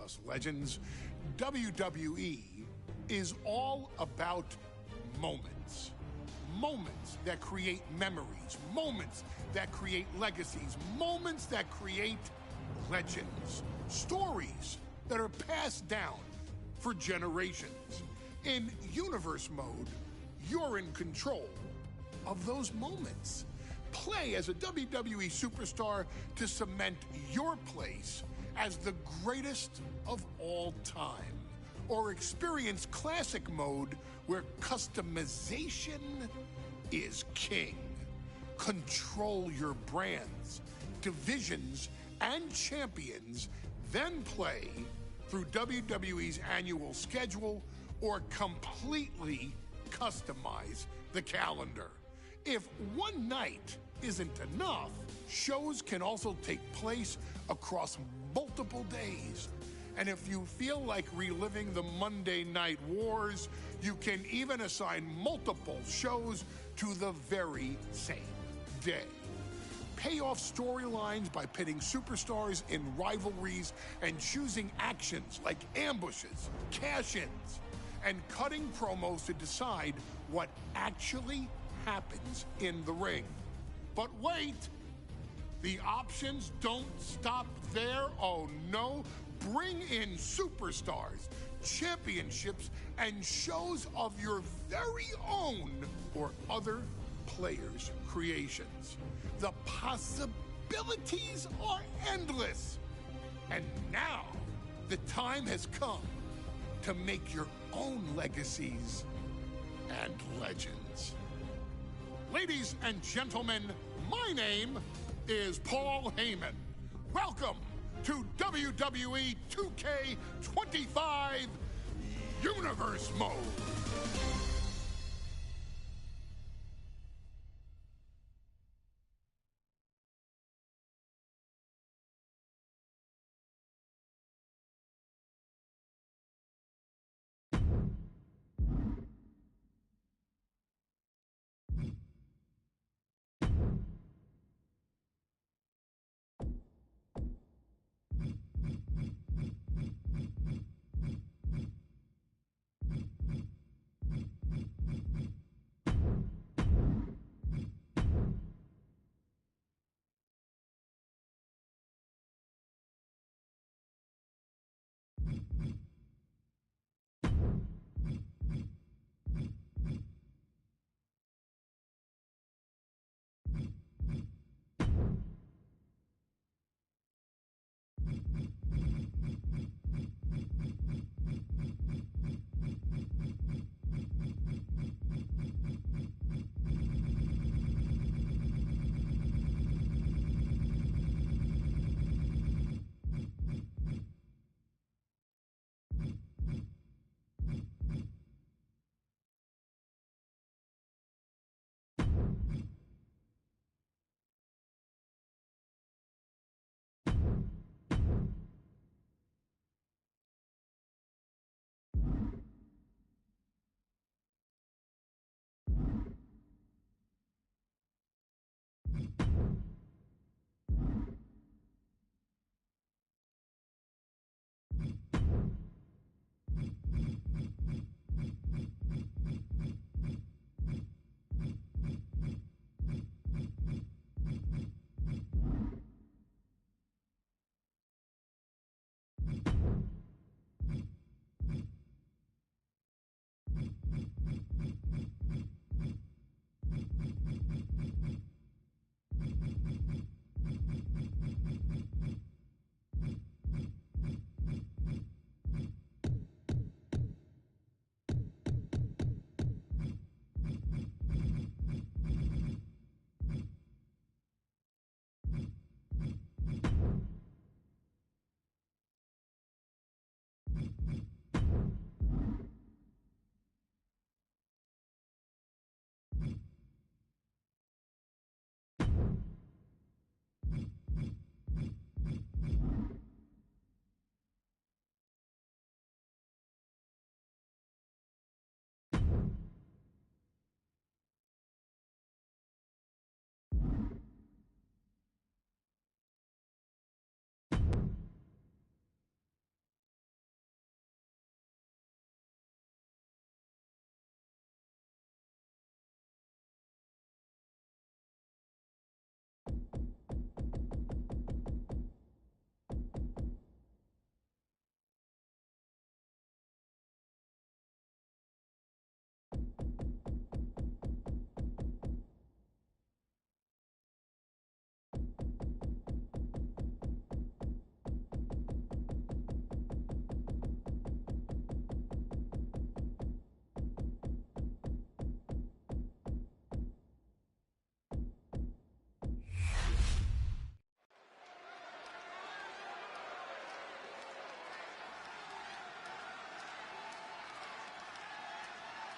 us, legends. WWE is all about moments. Moments that create memories, moments that create legacies, moments that create legends, stories that are passed down for generations. In universe mode, you're in control of those moments. Play as a WWE superstar to cement your place as the greatest of all time. Or experience classic mode where customization is king. Control your brands, divisions, and champions, then play through WWE's annual schedule or completely customize the calendar. If one night isn't enough, shows can also take place across multiple days. And if you feel like reliving the Monday Night Wars, you can even assign multiple shows to the very same day. Pay off storylines by pitting superstars in rivalries and choosing actions like ambushes, cash-ins, and cutting promos to decide what actually happens in the ring. But wait, the options don't stop there. Oh no, bring in superstars, championships, and shows of your very own or other players' creations. The possibilities are endless. And now the time has come to make your own legacies and legends. Ladies and gentlemen, my name is Paul Heyman. Welcome to WWE 2K25 Universe Mode.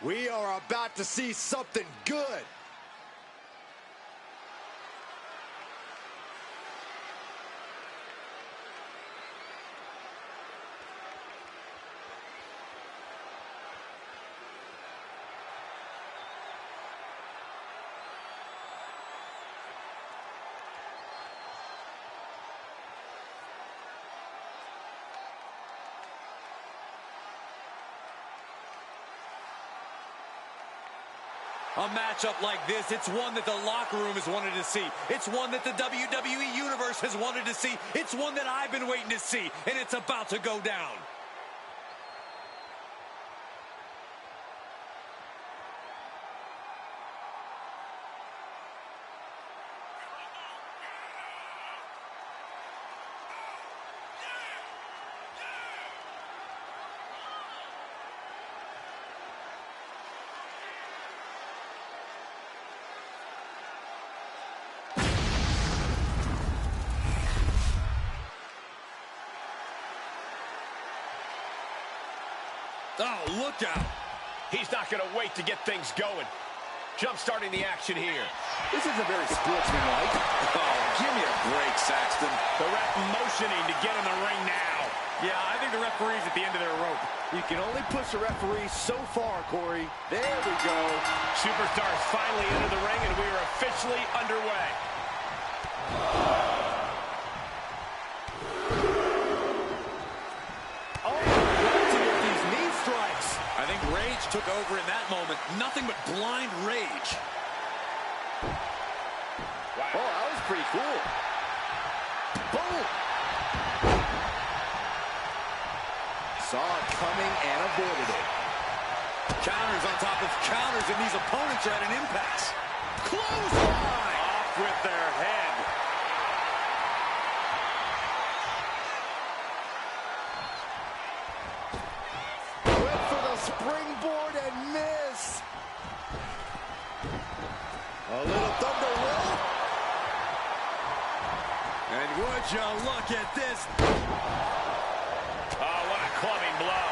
We are about to see something good. A matchup like this, it's one that the locker room has wanted to see. It's one that the WWE Universe has wanted to see. It's one that I've been waiting to see, and it's about to go down. Oh, look out. He's not going to wait to get things going. Jump-starting the action here. This isn't very sportsmanlike. Oh, give me a break, Saxton. The ref motioning to get in the ring now. Yeah, I think the referee's at the end of their rope. You can only push a referee so far, Corey. There we go. Superstars finally enter the ring, and we are officially underway. I think rage took over in that moment. Nothing but blind rage. Wow. Oh, that was pretty cool. Boom. Saw it coming and avoided it. Counters on top of counters, and these opponents are at an impasse. Clothesline! Off with their head. Springboard and miss. A little thunder roll. And would you look at this? Oh, what a clubbing blow.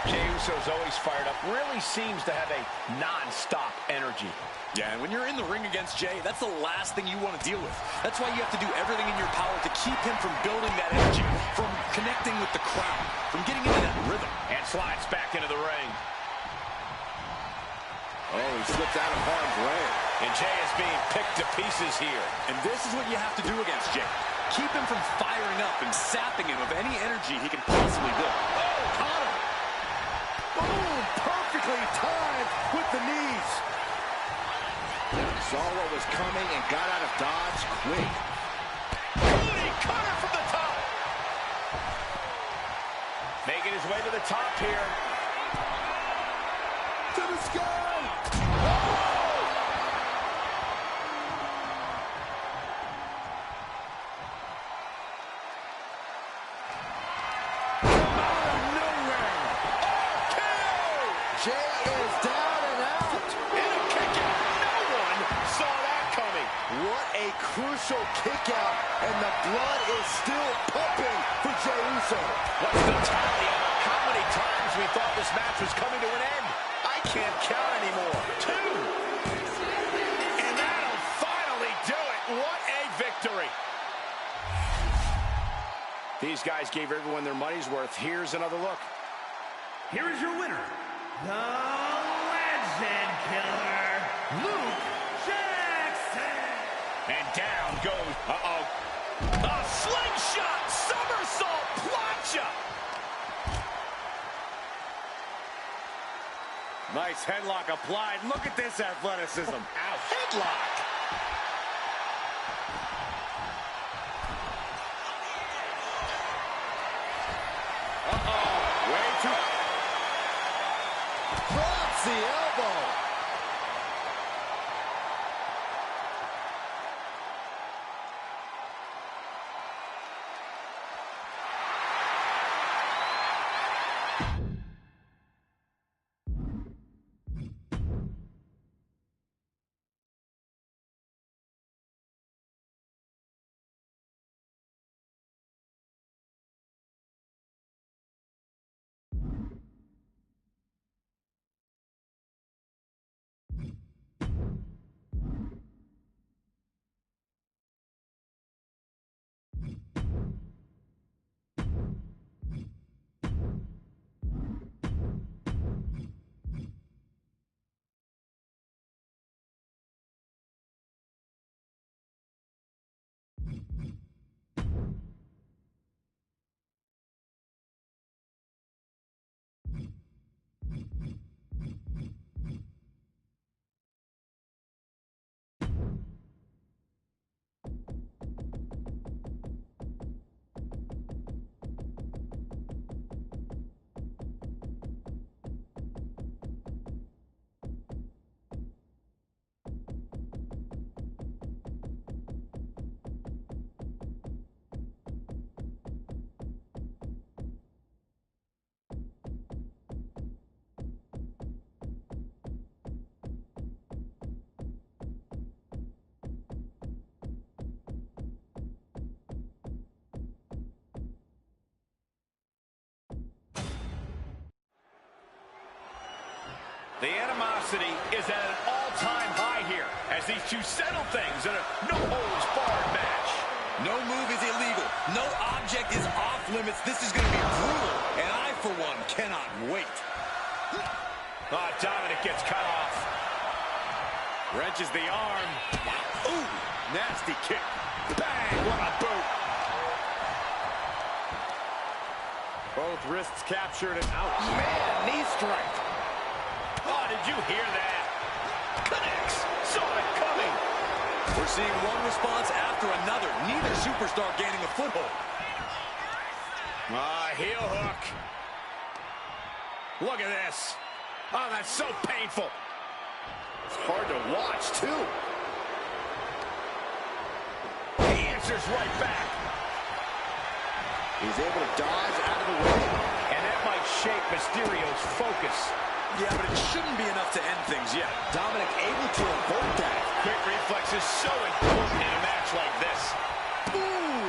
Jey Uso's always fired up. Really seems to have a non-stop energy. Yeah, and when you're in the ring against Jey, that's the last thing you want to deal with. That's why you have to do everything in your power to keep him from building that energy, from connecting with the crowd, from getting into that rhythm. And slides back into the ring. Oh, he slips out of harm's way. And Jey is being picked to pieces here. And this is what you have to do against Jey. Keep him from firing up and sapping him of any energy he can possibly build. Oh, caught him. Boom, perfectly timed with the knees. Saw what was coming and got out of dodge quick. Booty cutter from the top. Making his way to the top here. To the sky. Jey is down and out. And a kick out. No one saw that coming. What a crucial kick out, and the blood is still pumping for Jey Uso. What's the tally on how many times we thought this match was coming to an end? I can't count anymore. 2. And that'll finally do it. What a victory. These guys gave everyone their money's worth. Here's another look. Here is your winner, the Legend Killer, Luke Jackson. And down goes, a slingshot somersault plancha. Nice headlock applied. Look at this athleticism. Ouch. Headlock. Way too... Drops the elbow. The animosity is at an all-time high here as these two settle things in a no-holds-barred match. No move is illegal. No object is off limits. This is going to be brutal, and I, for one, cannot wait. Dominic gets cut off. Wrenches the arm. Ooh, nasty kick. Bang, what a boot. Both wrists captured and out. Man, knee strike. Oh, did you hear that? Connects. Saw it coming. We're seeing one response after another. Neither superstar gaining a foothold. Heel hook. Look at this. Oh, that's so painful. It's hard to watch, too. He answers right back. He's able to dodge out of the way. And that might shake Mysterio's focus. Yeah, but it shouldn't be enough to end things yet. Dominic able to avert that. Quick reflex is so important in a match like this. Ooh!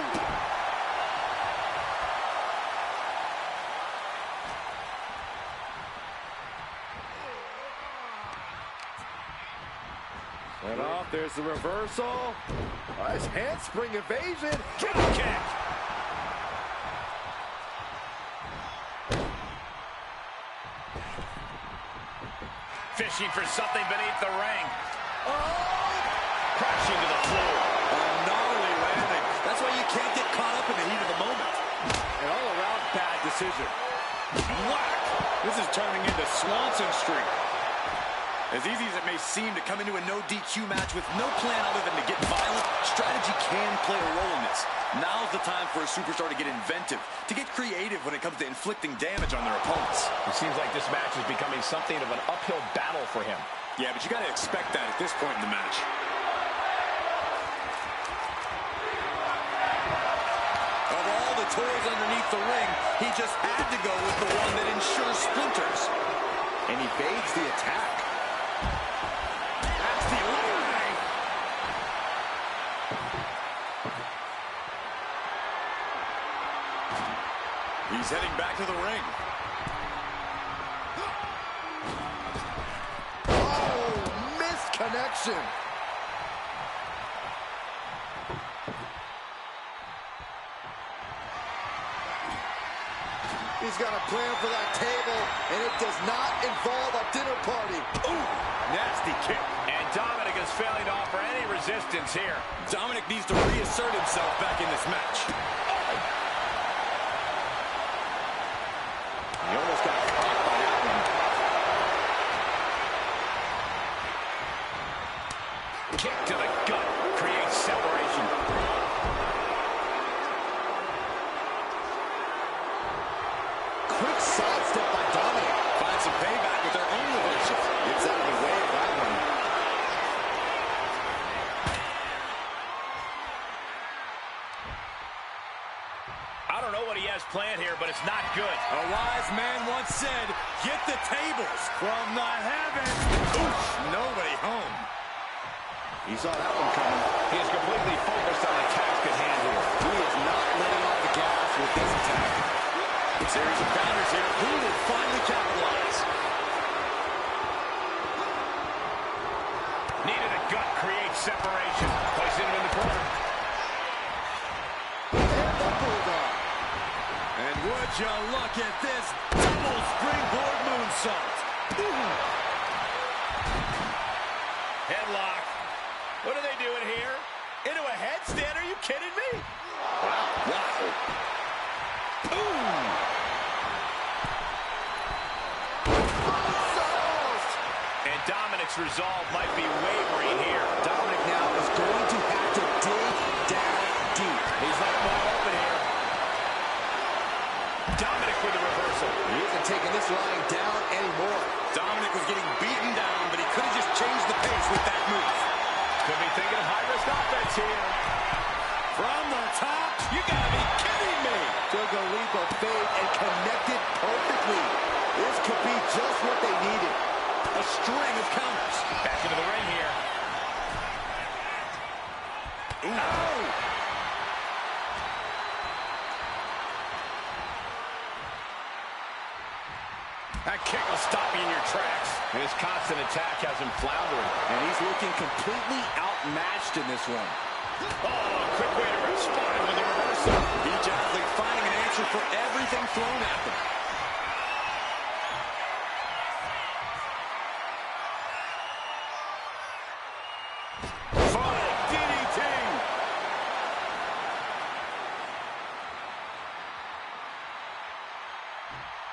Set off, there's the reversal. Nice handspring evasion. Kick. Fishing for something beneath the ring. Oh! Crashing to the floor. Gnarly landing. That's why you can't get caught up in the heat of the moment. An all-around bad decision. Whack! This is turning into Swanson Street. As easy as it may seem to come into a no DQ match with no plan other than to get violent, strategy can play a role in this. Now's the time for a superstar to get inventive, to get creative when it comes to inflicting damage on their opponents. It seems like this match is becoming something of an uphill battle for him. Yeah, but you got to expect that at this point in the match. Of all the toys underneath the ring, he just had to go with the one that ensures splinters. And he evades the attack. He's heading back to the ring. Oh, missed connection. He's got a plan for that table, and it does not involve a dinner party. Ooh, nasty kick. And Dominic is failing to offer any resistance here. Dominic needs to reassert himself back in this match. He almost got caught by that one. Kick to the gut creates separation. Quick sidestep by Dominic. Find some payback with their own reversal. Gets out of the way of that one. I don't know what he has planned here, but it's not good. A wise man once said, get the tables from the heavens. Oof, nobody home. He saw that one coming. He is completely focused on the task at hand here. He is not letting off the gas with this attack. A series of counters here. Who will finally capitalize? Needed a gut create separation. Placing him in the corner. And the bulldog. And would you look at this double springboard moonsault. Headlock. What are they doing here? Into a headstand? Are you kidding me? Wow. Ooh. And Dominic's resolve might be wavering here. Dominic now is going to have to dig down deep. He's not wide open here. Dominic with the reversal. He isn't taking this lying down anymore. Dominic was getting beaten down, but he could have just changed the pace with that move. Could be thinking of high-risk offense here. From the top, you gotta be kidding me. Took a leap of faith and connected perfectly. This could be just what they needed. A string of counters. Back into the ring here. Ooh. Oh! That kick will stop you in your tracks. And his constant attack has him floundering. And he's looking completely outmatched in this one. Oh, quick way to respond with a reversal. Each athlete finding an answer for everything thrown at them. Flying DDT.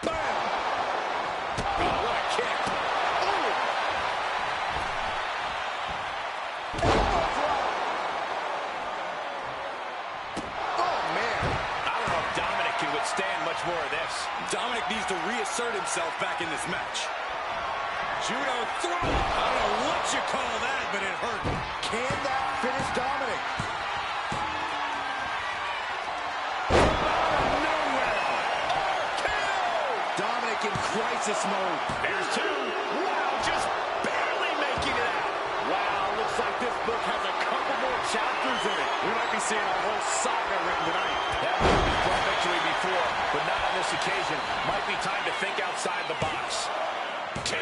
Bam. Oh, what a kick. Withstand much more of this. Dominic needs to reassert himself back in this match. Judo throw. I don't know what you call that, but it hurt. Can that finish Dominic? Out of nowhere. KO. Dominic in crisis mode. There's two. Wow, just barely making it out. Wow, looks like this book has a couple more chapters in it. We might be seeing a whole saga written tonight. That move has brought victory before, but not on this occasion. Might be time to think outside the box. 2.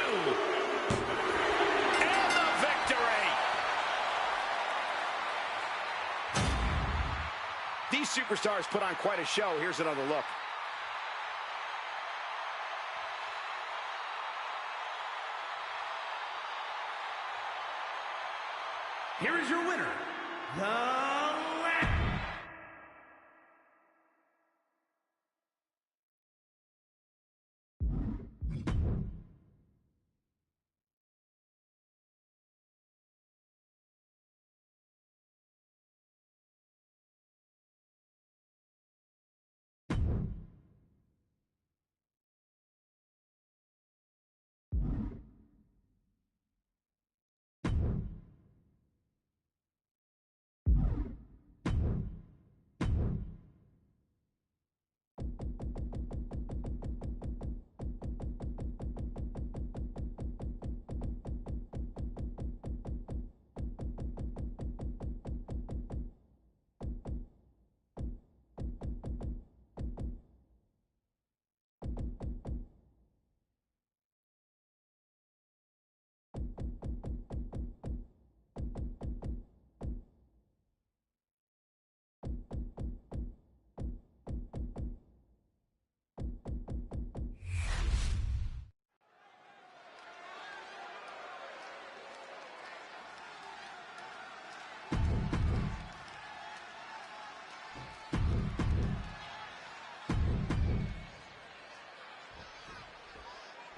And the victory! These superstars put on quite a show. Here's another look. Here is your winner, the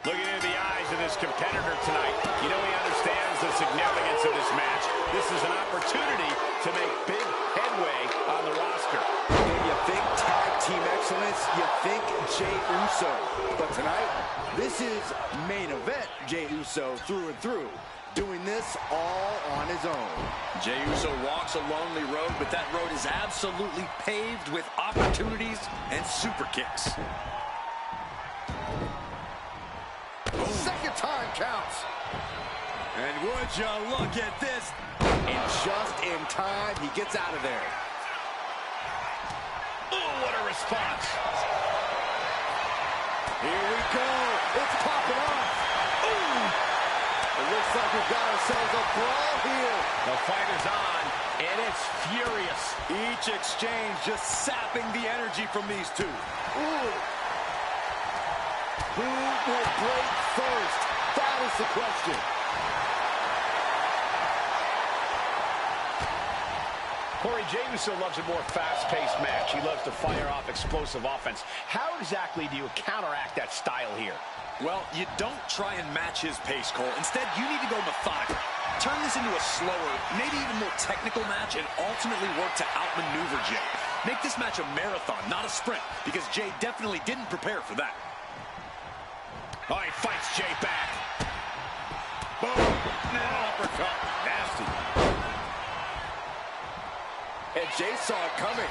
Looking into the eyes of this competitor tonight, you know he understands the significance of this match. This is an opportunity to make big headway on the roster. When you think tag team excellence, you think Jey Uso. But tonight, this is main event Jey Uso through and through, doing this all on his own. Jey Uso walks a lonely road, but that road is absolutely paved with opportunities and super kicks. Second time counts. And would you look at this? And just in time, he gets out of there. Oh, what a response. Here we go. It's popping off. Ooh. It looks like we've got ourselves a brawl here. The fight is on, and it's furious. Each exchange just sapping the energy from these two. Ooh. Who will break first? That is the question. Corey, Jey Uso loves a more fast-paced match. He loves to fire off explosive offense. How exactly do you counteract that style here? Well, you don't try and match his pace, Cole. Instead, you need to go methodical. Turn this into a slower, maybe even more technical match and ultimately work to outmaneuver Jey. Make this match a marathon, not a sprint, because Jey definitely didn't prepare for that. Oh, he fights Jey back. Boom. Uppercut. Nasty. And Jey saw it coming.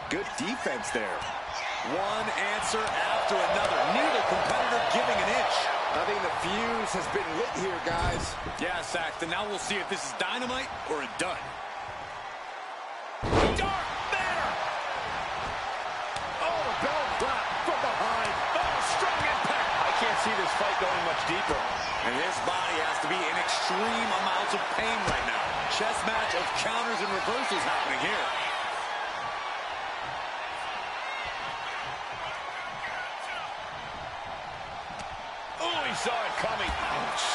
Good defense there. One answer after another. Neither competitor giving an inch. I think fuse has been lit here, guys. Yeah, Saxton. Now we'll see if this is dynamite or a dud. Dark Matter! Oh, a belly flap from behind. Oh, strong impact. I can't see this fight going much deeper. And his body has to be in extreme amounts of pain right now. Chess match of counters and reversals happening here. Oh, he saw it coming. Ouch.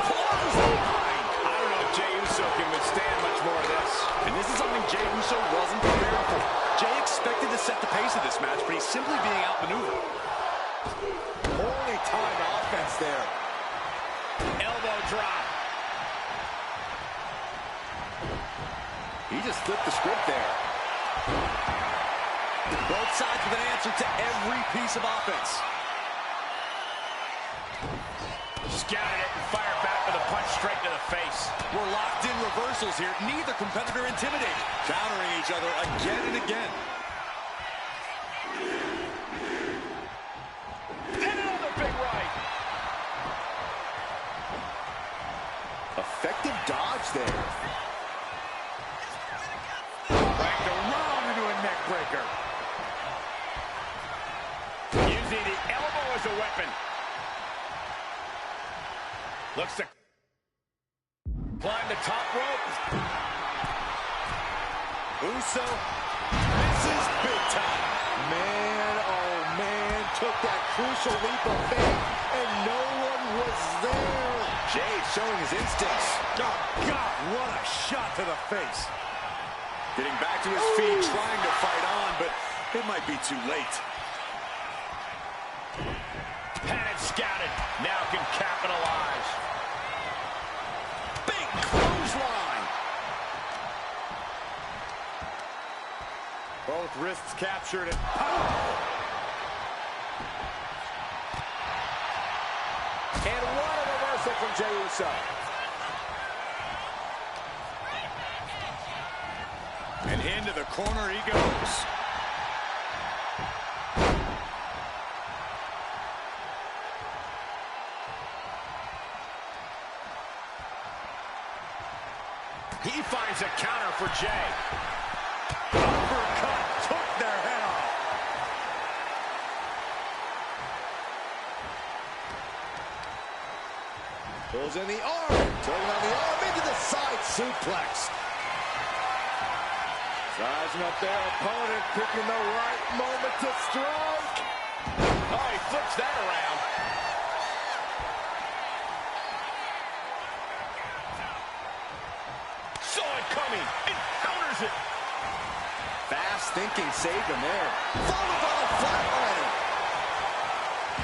Clothesline. I don't know if Jey Uso can withstand much more of this. And this is something Jey Uso wasn't prepared for. Jey expected to set the pace of this match, but he's simply being outmaneuvered. Only time offense there. Elbow drop. He just flipped the script there. Both sides with an answer to every piece of offense. Scouted it and fired back with a punch straight to the face. We're locked in reversals here. Neither competitor intimidated. Countering each other again and again. And another big right. Effective dodge there. Wrapped around into a neck breaker. Using the elbow as a weapon. Looks to climb the top rope. Uso misses big time. Man, oh man, took that crucial leap of faith, and no one was there. Jey showing his instincts. Oh, God, what a shot to the face. Getting back to his feet, trying to fight on, but it might be too late. Had it scouted. Now can capitalize. Big clothesline. Both wrists captured. And what a reversal from Jey Uso. And into the corner he goes. He finds a counter for Jey. Uppercut took their head off. Pulls in the arm. Turning on the arm into the side suplex. Sizing up their opponent, picking the right moment to strike. Oh, he flips that around. Saw it coming. And counters it. Fast thinking saved him there. Followed by the flatliner.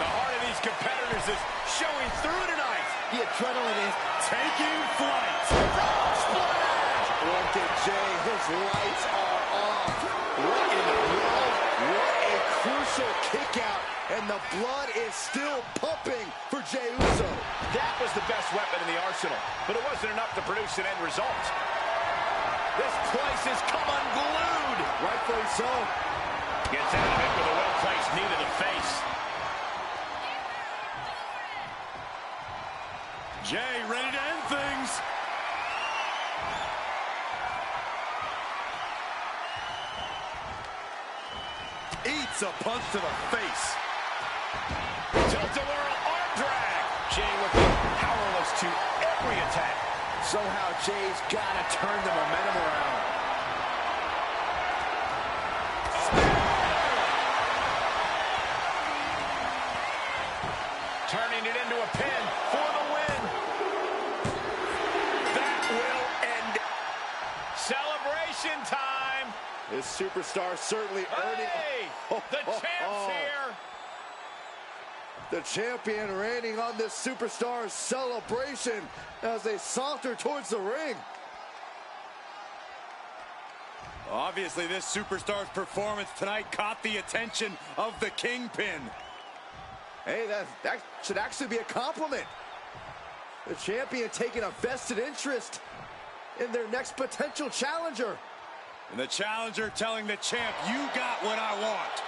The heart of these competitors is showing through tonight. The adrenaline is Taking flight. Splash! look at Jey. His lights are off. What in the world? What a crucial kick out. And the blood is still pumping for Jey Uso. That was the best weapon in the arsenal, but it wasn't enough to produce an end result. This place has come unglued. Rightfully so. Gets out of it with a well-placed knee to the face. Jey ready to end things. Eats a punch to the face. Tilt-a-whirl arm drag. Jey looking powerless to every attack. Somehow Jey's got to turn the momentum around. Turning it into a pin for the win. That will end it. Celebration time. This superstar certainly earning. Hey, the champ's here. The champion reigning on this superstar's celebration as they saunter towards the ring. Obviously, this superstar's performance tonight caught the attention of the Kingpin. Hey, that should actually be a compliment. The champion taking a vested interest in their next potential challenger. And the challenger telling the champ, you got what I want.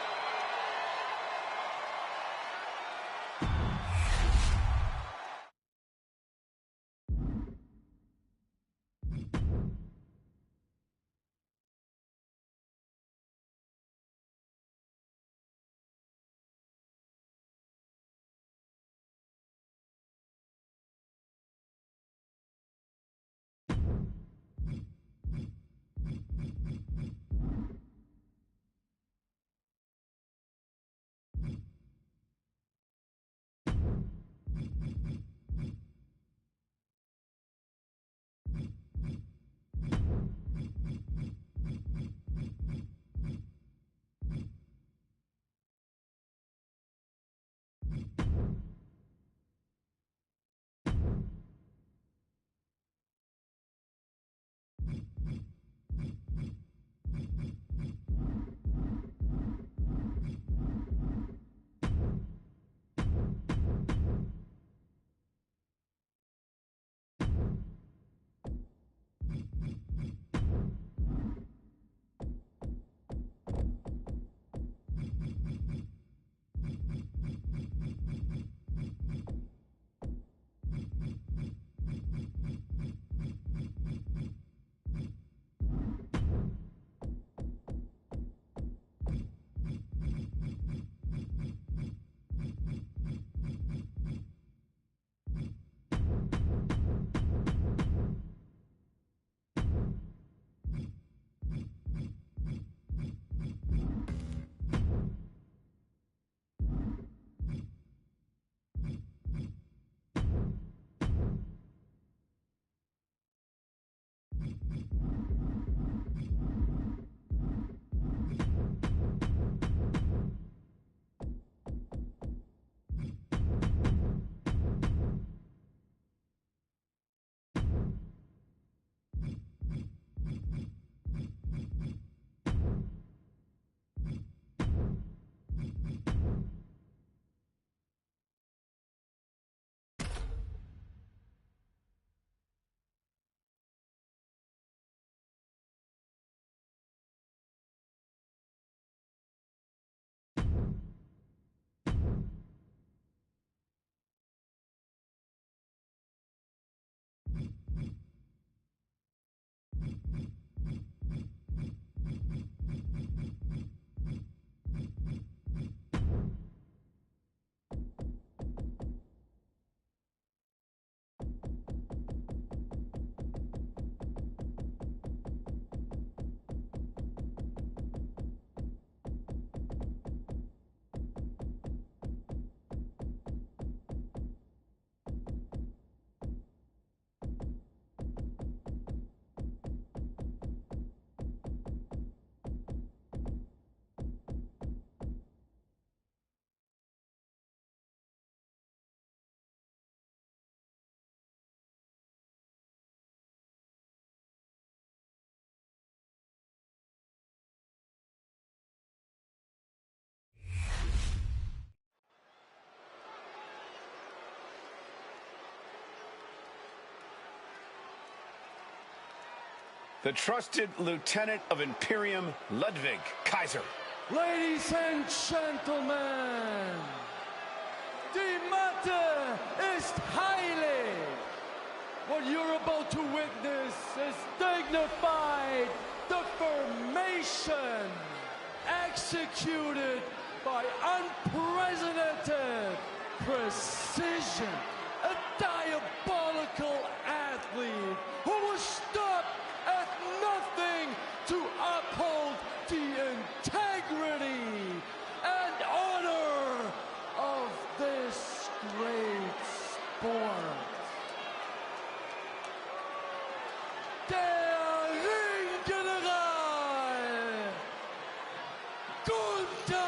the trusted lieutenant of Imperium, Ludwig Kaiser. Ladies and gentlemen, die Matte ist heilig. What you're about to witness is dignified deformation executed by unprecedented precision. A diabolical athlete who will stop at nothing to uphold the integrity and honor of this great sport. Der Ringgeneral Gunther.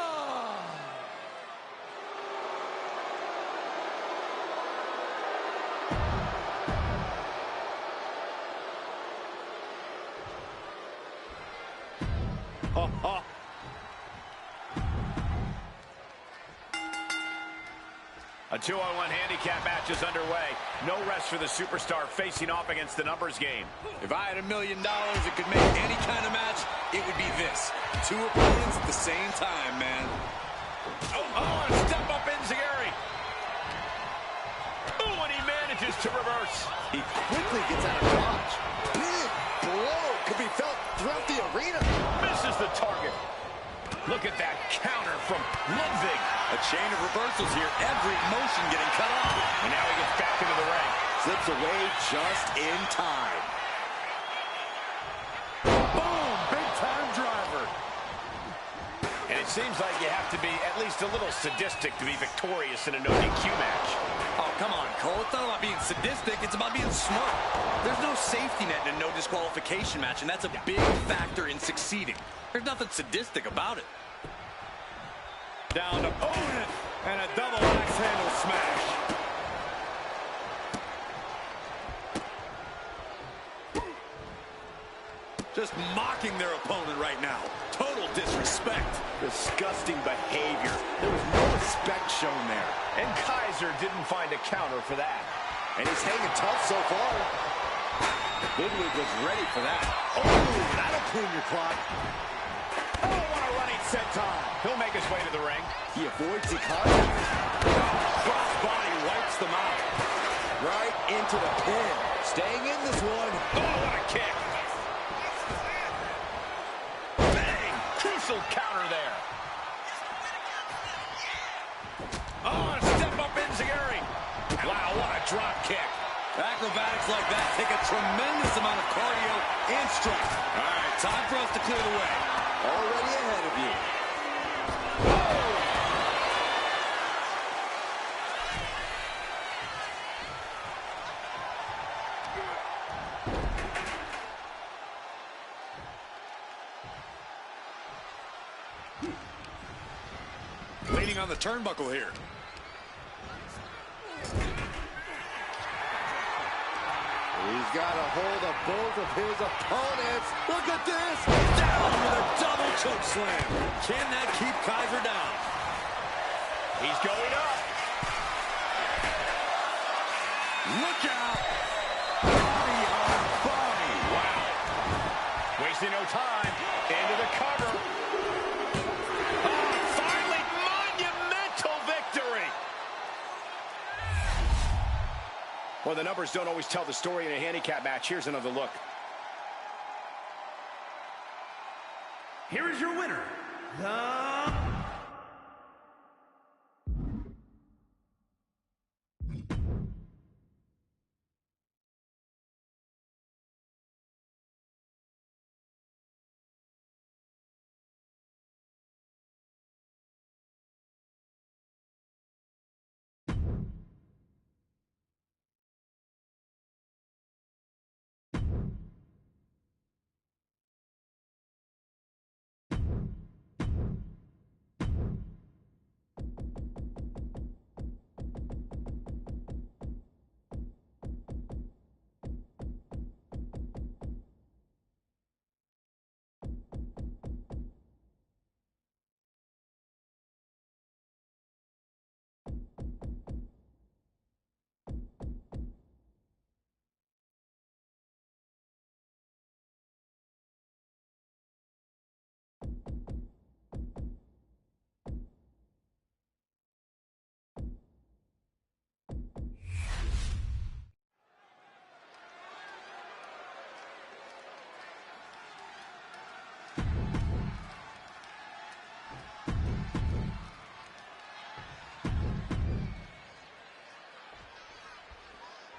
A 2-on-1 handicap match is underway. No rest for the superstar facing off against the numbers game. If I had $1 million that could make any kind of match, it would be this. Two opponents at the same time, man. Oh, and step up Enziguri. Oh, and he manages to reverse. He quickly gets out of dodge. Big blow could be felt throughout the arena. Misses the target. Look at that counter from Ludwig. A chain of reversals here, every motion getting cut off. And now he gets back into the ring. Slips away just in time. Boom! Big-time driver. And it seems like you have to be at least a little sadistic to be victorious in a no-DQ match. Oh, come on, Cole. It's not about being sadistic. It's about being smart. There's no safety net in a no disqualification match, and that's a big factor in succeeding. There's nothing sadistic about it. Down to opponent, and a double axe handle smash. Just mocking their opponent right now. Total disrespect. Disgusting behavior. There was no respect shown there. And Kaiser didn't find a counter for that. And he's hanging tough so far. Ludwig was ready for that. Oh, that'll clean your clock. Oh, what a running senton. He'll make his way to the ring. He avoids the contact. Cross body wipes them out. Right into the pin. Staying in this one. Oh, what a kick. Bang! Crucial counter there. Oh, and step up Enziguri. Wow, what a drop kick. Acrobatics like that take a tremendous amount of cardio and strength. All right, time for us to clear the way. Already ahead of you. Leaning on the turnbuckle here. He's got a hold of both of his opponents. Look at this. Down with a double choke slam. Can that keep Kaiser down? He's going up. Look out. Body on body. Wow. Wasting no time. Into the cover. Oh, finally, monumental victory. Well, the numbers don't always tell the story in a handicap match. Here's another look. Here is your winner, the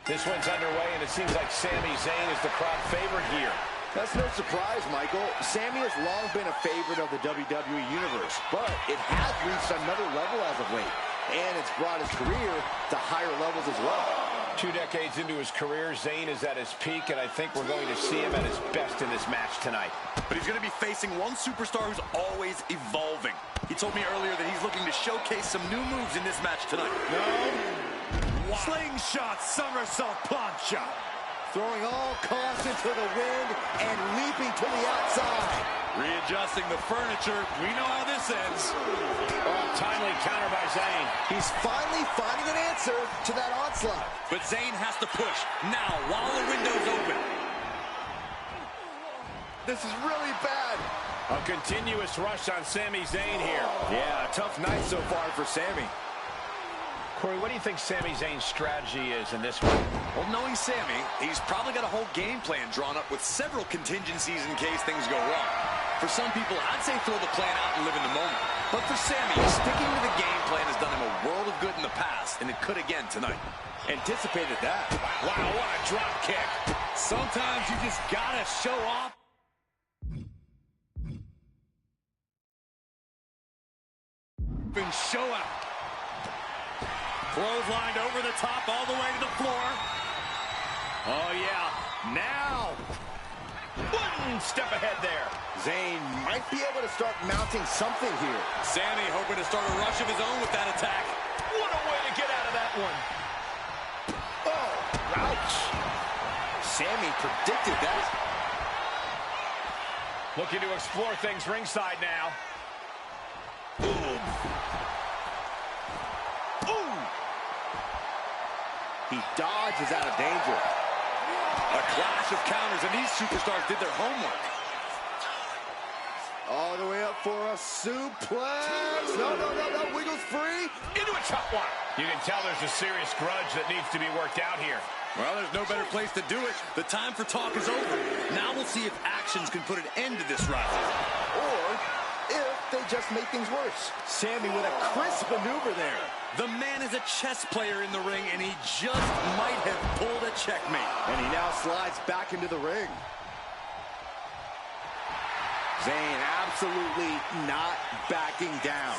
This one's underway, and it seems like Sami Zayn is the crowd favorite here. That's no surprise, Michael. Sami has long been a favorite of the WWE Universe, but it has reached another level as of late, and it's brought his career to higher levels as well. 2 decades into his career, Zayn is at his peak, and I think we're going to see him at his best in this match tonight. But he's going to be facing one superstar who's always evolving. He told me earlier that he's looking to showcase some new moves in this match tonight. No. Wow. Slingshot somersault plancha. Throwing all caution to the wind and leaping to the outside. Readjusting the furniture. We know how this ends. Oh, timely counter by Zayn. He's finally finding an answer to that onslaught. But Zayn has to push now while the window's open. This is really bad. A continuous rush on Sami Zayn here. Yeah, a tough night so far for Sami. Corey, what do you think Sami Zayn's strategy is in this one? Well, knowing Sami, he's probably got a whole game plan drawn up with several contingencies in case things go wrong. For some people, I'd say throw the plan out and live in the moment. But for Sami, sticking to the game plan has done him a world of good in the past, and it could again tonight. Anticipated that. Wow, what a drop kick. Sometimes you just gotta show off. And show out. Clotheslined over the top all the way to the floor. Oh, yeah. Now. One step ahead there. Zayn might be able to start mounting something here. Sami hoping to start a rush of his own with that attack. What a way to get out of that one. Oh, ouch. Sami predicted that. Looking to explore things ringside now. Ooh. Ooh. He dodges out of danger. A clash of counters, and these superstars did their homework. All the way up for a suplex. No, wiggles free. Into a chop block. You can tell there's a serious grudge that needs to be worked out here. Well, there's no better place to do it. The time for talk is over. Now we'll see if actions can put an end to this rivalry. Or if they just make things worse. Sami with a crisp maneuver there. The man is a chess player in the ring, and he just might have pulled a checkmate. And he now slides back into the ring. Zayn absolutely not backing down.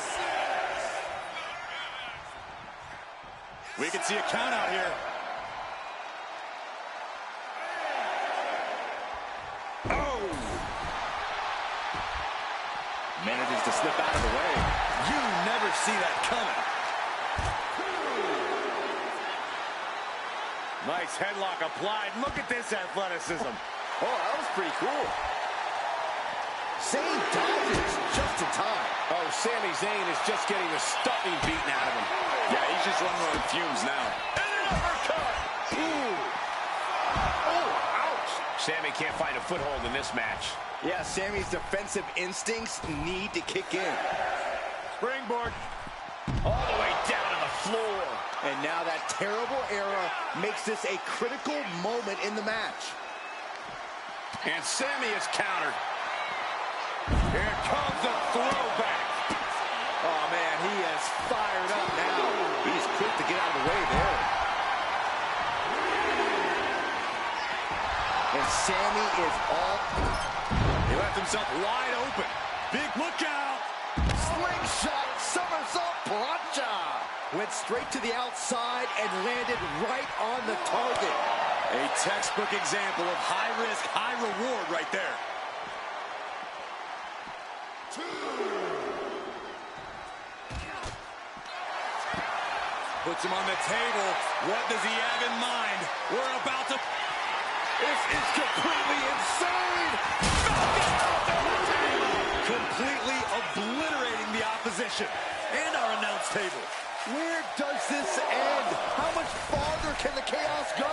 We can see a count out here. Oh! Manages to slip out of the way. You never see that coming. Nice headlock applied. Look at this athleticism. Oh, that was pretty cool. Zayn dodges just in time. Oh, Sami Zayn is just getting the stuffing beaten out of him. Yeah, he's just running on fumes now. And an uppercut. Ooh. Oh, ouch. Sami can't find a foothold in this match. Yeah, Sami's defensive instincts need to kick in. Springboard. All the way down to the floor. And now that terrible era makes this a critical moment in the match. And Sami is countered. Here comes the throwback. Oh, man, he is fired up now. He's quick to get out of the way there. And Sami is all... He left himself wide open. Big lookout. Slingshot somersault plancha. Went straight to the outside and landed right on the target. A textbook example of high risk, high reward right there. Puts him on the table. What does he have in mind? We're about to... This is completely insane. Completely obliterating the opposition and our announce table. Where does this end? How much farther can the chaos go?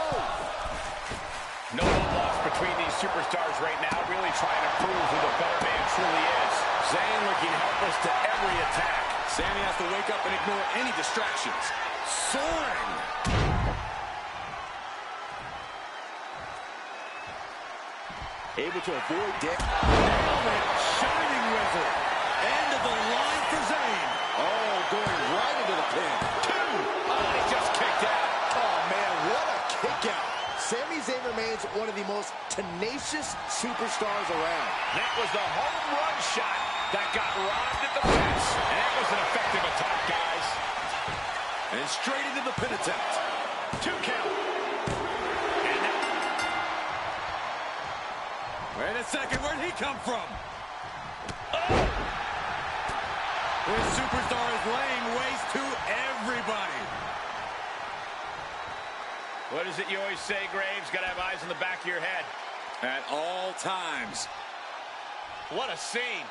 No one lost between these superstars right now, really trying to prove who the better man truly is. Zayn looking helpless to every attack. Sami has to wake up and ignore any distractions. Soaring. Able to avoid Dick. Shining Wizard. End of the line for Zayn. Oh, going right into the pin. Two. Oh, he just kicked out. Oh, man, what a kick is one of the most tenacious superstars around. That was the home run shot that got robbed at the fence. And that was an effective attack, guys. And straight into the pin attempt. 2 count. And now... Wait a second, where'd he come from? Oh! This superstar is laying waste to everybody. What is it you always say, Graves? Got to have eyes in the back of your head. At all times. What a scene.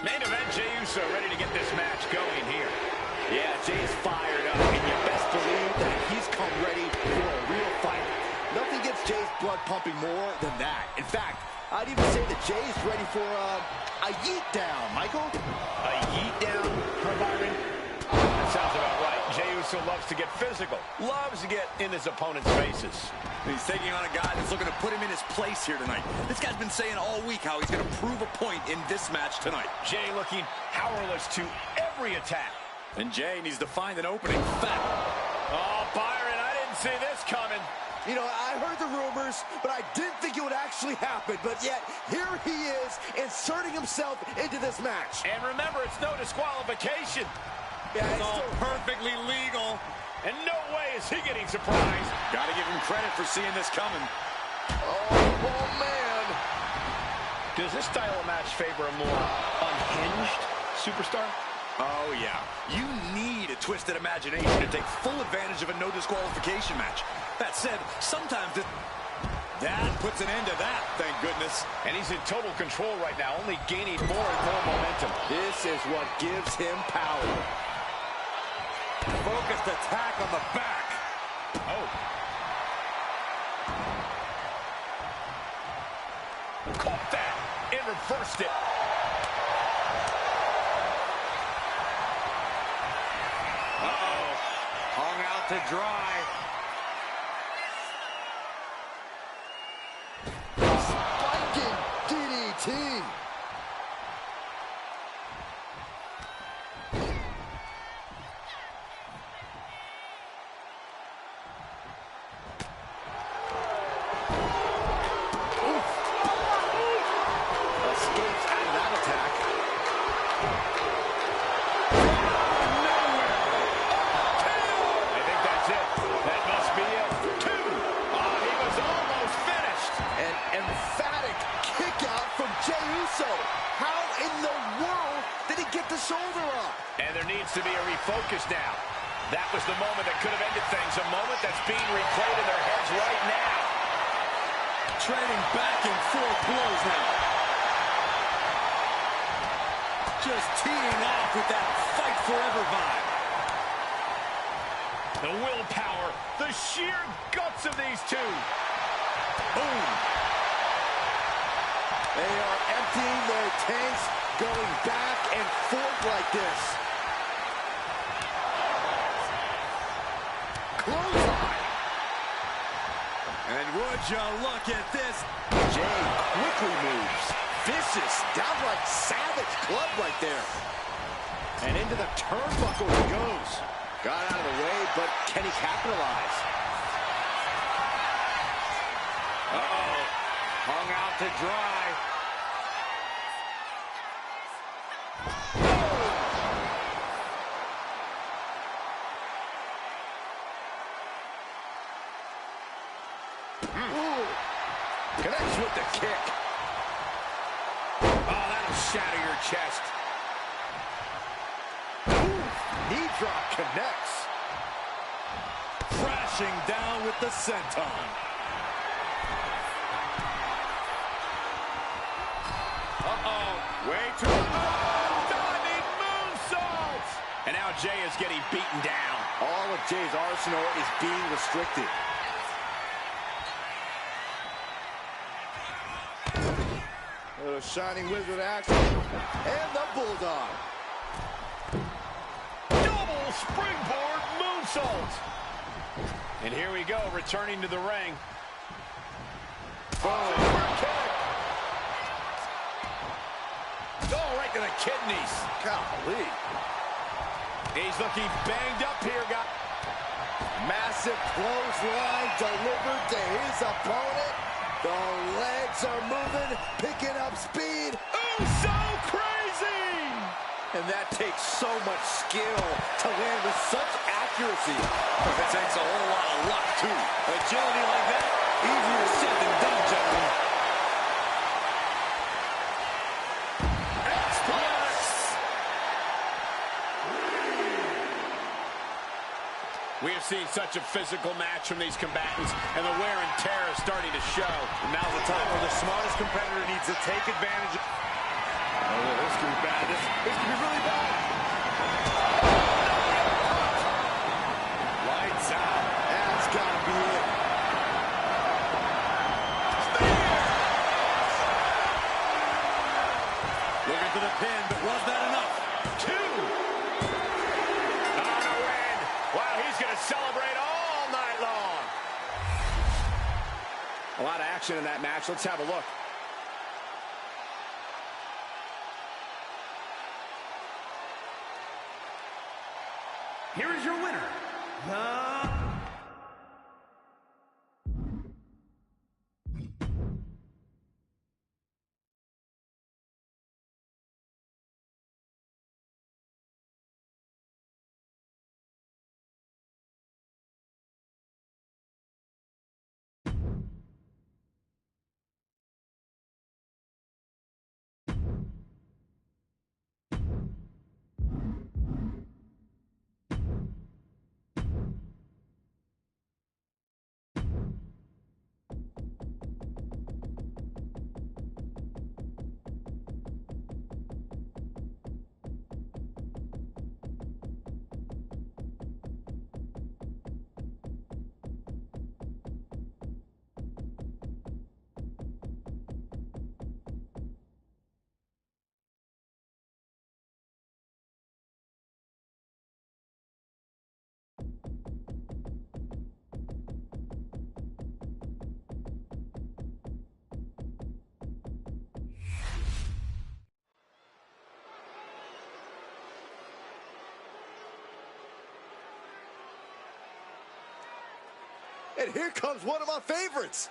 Main event, Jey Uso ready to get this match going here. Yeah, Jey's fired up, and you best believe that he's come ready for a real fight. Nothing gets Jey's blood pumping more than that. In fact, I'd even say that Jey's ready for a yeet down, Michael. A yeet down, Byron? That sounds about right. Jey Uso loves to get physical, loves to get in his opponent's faces. He's taking on a guy that's looking to put him in his place here tonight. This guy's been saying all week how he's going to prove a point in this match tonight. Jey looking powerless to every attack. And Jey needs to find an opening fat. Oh, Byron, I didn't see this coming. You know, I heard the rumors, but I didn't think it would actually happen. But yet, here he is, inserting himself into this match. And remember, it's no disqualification. Yeah, It's all perfectly legal. And no way is he getting surprised. Got to give him credit for seeing this coming. Oh, man. Does this style of match favor a more unhinged superstar? Oh, yeah. You need a twisted imagination to take full advantage of a no disqualification match. That said, sometimes that puts an end to that, thank goodness. And he's in total control right now, only gaining more and more momentum. This is what gives him power. Focused attack on the back. Oh. Caught that and reversed it. Uh-oh. Hung out to dry. Spiking DDT. And there needs to be a refocus now. That was the moment that could have ended things. A moment that's being replayed in their heads right now. Trading back and forth blows now. Just teeing off with that fight forever vibe. The willpower, the sheer guts of these two. Boom. They are emptying their tanks going back and forth like this. Clothesline. And would you look at this? Jay quickly moves. Vicious, downright savage club right there. And into the turnbuckle he goes. Got out of the way, but can he capitalize? Uh-oh. Hung out to dry. Ooh. Connects with the kick. Oh, that'll shatter your chest. Ooh. Knee drop connects. Crashing down with the senton. Uh-oh. Way too long. Diving moonsaults. And now Jay is getting beaten down. All of Jay's arsenal is being restricted. A shining wizard action. And the bulldog. Double springboard moonsault. And here we go, returning to the ring. Super kick. Oh, right to the kidneys. Golly. He's looking banged up here, guys. Massive clothesline delivered to his opponent. The legs are moving, picking up speed. Ooh, so crazy! And that takes so much skill to land with such accuracy. It takes a whole lot of luck, too. Agility like that, easier said than done, gentlemen. We have seen such a physical match from these combatants, and the wear and tear is starting to show. And now's the time where the smartest competitor needs to take advantage of... Oh, this could be bad. This could be really bad. Lights out. That's got to be it. Looking for the pin, but was that enough? Two. On a win. Wow, he's going to celebrate all night long. A lot of action in that match. Let's have a look. Here is your winner, And here comes one of my favorites.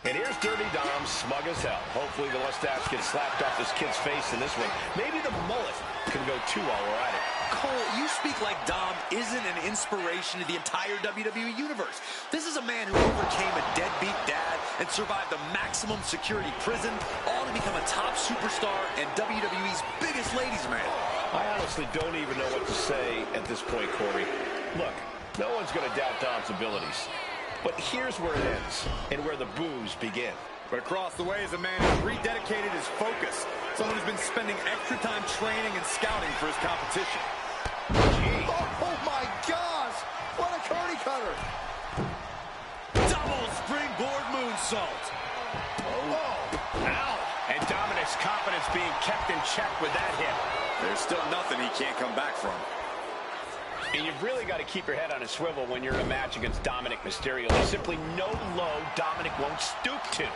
And here's Dirty Dom, smug as hell. Hopefully the mustache gets slapped off this kid's face in this one. Maybe the mullet can go too while we're at it. Cole, you speak like Dom isn't an inspiration to the entire WWE universe. This is a man who overcame a deadbeat dad and survived a maximum security prison, all to become a top superstar and WWE's biggest ladies' man. I honestly don't even know what to say at this point, Corey. Look, no one's going to doubt Dom's abilities. But here's where it ends, and where the boos begin. But across the way is a man who's rededicated his focus. Someone who's been spending extra time training and scouting for his competition. Oh my gosh! What a Cody cutter! Double springboard moonsault. Oh, ow! And Dominic's confidence being kept in check with that hit. There's still nothing he can't come back from. And you've really got to keep your head on a swivel when you're in a match against Dominic Mysterio. There's simply no low Dominic won't stoop to.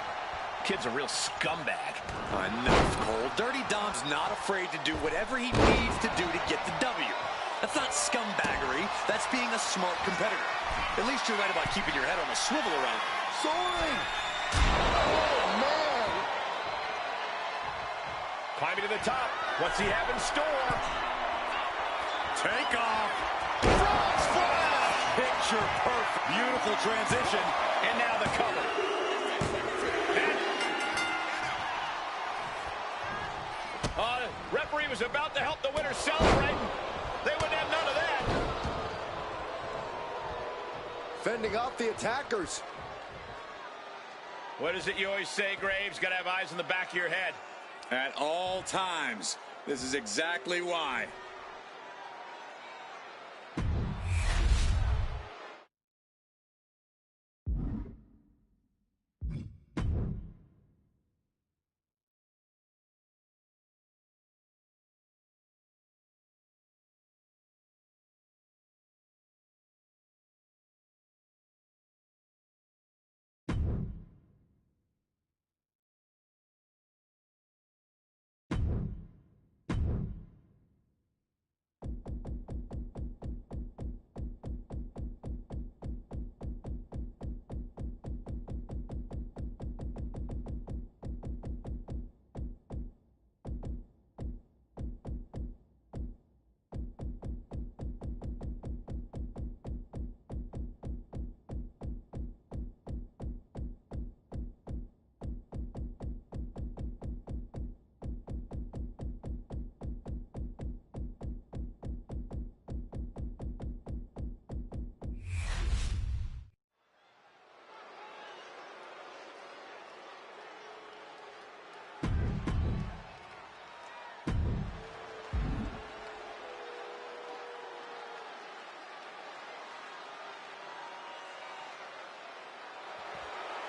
Kid's a real scumbag. Enough, Cole. Dirty Dom's not afraid to do whatever he needs to do to get the W. That's not scumbaggery. That's being a smart competitor. At least you're right about keeping your head on a swivel around. Soaring! Oh, man! Climbing to the top. What's he have in store? Take off. Frog splash! Picture perfect. Beautiful transition. And now the cover. Referee was about to help the winner celebrate. They wouldn't have none of that. Fending off the attackers. What is it you always say, Graves? Got to have eyes in the back of your head. At all times. This is exactly why.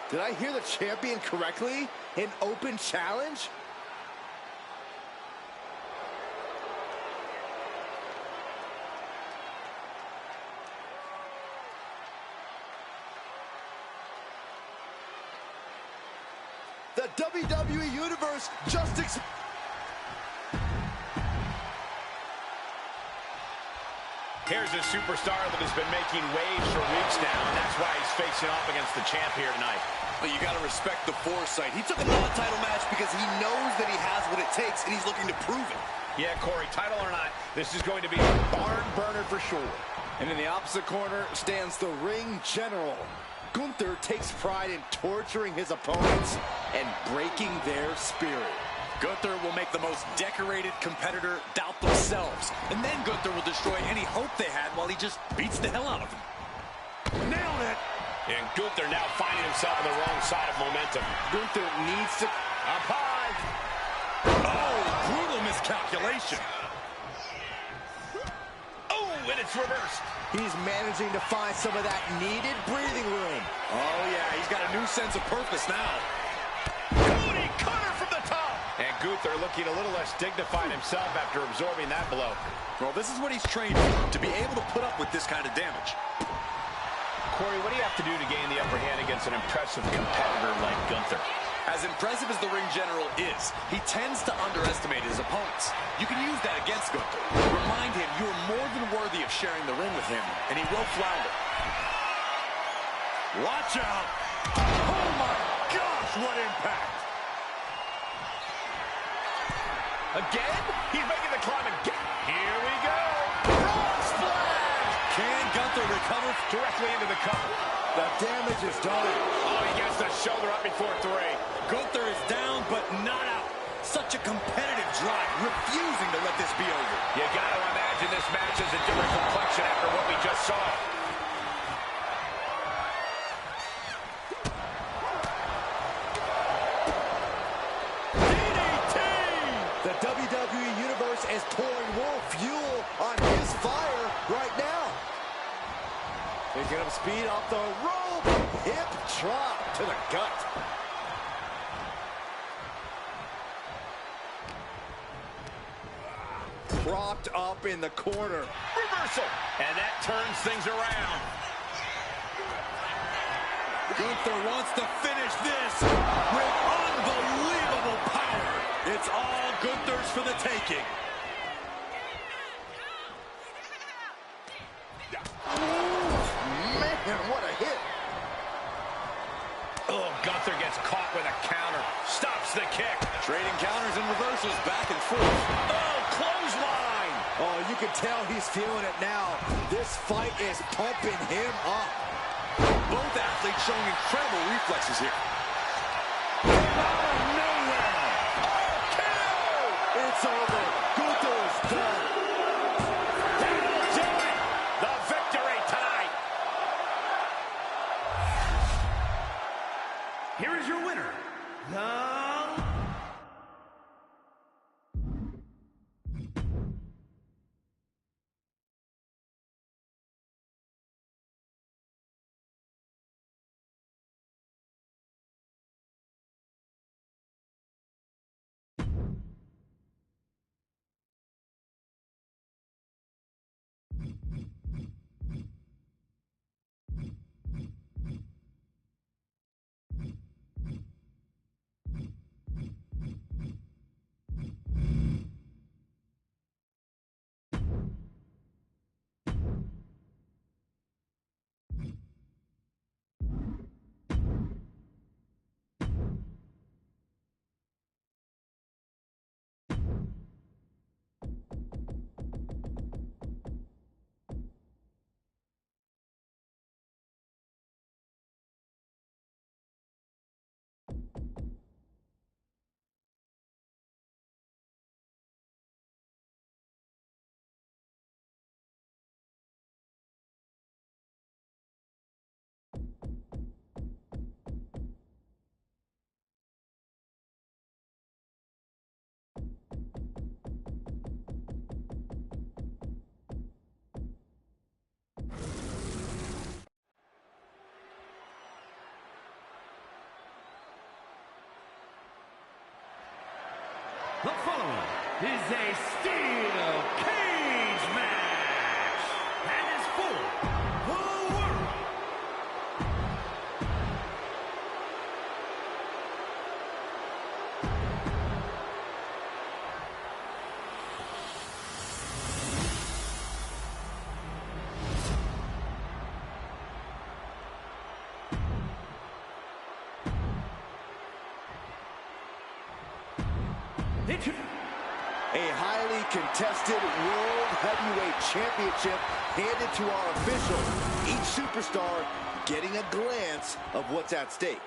Did I hear the champion correctly? An open challenge? The WWE Universe just Here's a superstar that has been making waves for weeks now, and that's why he's facing off against the champ here tonight. But you got to respect the foresight. He took a non-title match because he knows that he has what it takes, and he's looking to prove it. Yeah, Corey, title or not, this is going to be a barn burner for sure. And in the opposite corner stands the ring general. Gunther takes pride in torturing his opponents and breaking their spirit. Gunther will make the most decorated competitor doubt themselves. And then Gunther will destroy any hope they had while he just beats the hell out of them. Nailed it! And Gunther now finding himself on the wrong side of momentum. Gunther needs to... Up high! Oh, brutal miscalculation. Oh, and it's reversed. He's managing to find some of that needed breathing room. Oh, yeah, he's got a new sense of purpose now. Cody cutter from the top! And Gunther looking a little less dignified himself after absorbing that blow. Well, this is what he's trained for, to be able to put up with this kind of damage. Corey, what do you have to do to gain the upper hand against an impressive competitor like Gunther? As impressive as the ring general is, he tends to underestimate his opponents. You can use that against Gunther. Remind him you're more than worthy of sharing the ring with him, and he will flounder. Watch out! Oh my gosh, what impact! Again? He's making the climb again. Here we go. Frog splash! Can Gunther recover? Directly into the cover. The damage is done. Oh, he gets the shoulder up before 3. Gunther is down, but not out. Such a competitive drive, refusing to let this be over. You got to imagine this match is a different complexion after what we just saw. The WWE Universe is pouring more fuel on his fire. Picking up speed off the rope. Hip drop to the gut. Propped up in the corner. Reversal. And that turns things around. Gunther wants to finish this with unbelievable power. It's all Gunther's for the taking. Man, what a hit. Oh, Gunther gets caught with a counter. Stops the kick. Trading counters and reversals back and forth. Oh, clothesline. Oh, you can tell he's feeling it now. This fight is pumping him up. Both athletes showing incredible reflexes here. Out of nowhere. It's over. Gunther is done. That'll do it. The victory tonight. Here is your winner, The following is a steel cage match and is for the world. A highly contested World Heavyweight Championship handed to our official. Each superstar getting a glance of what's at stake.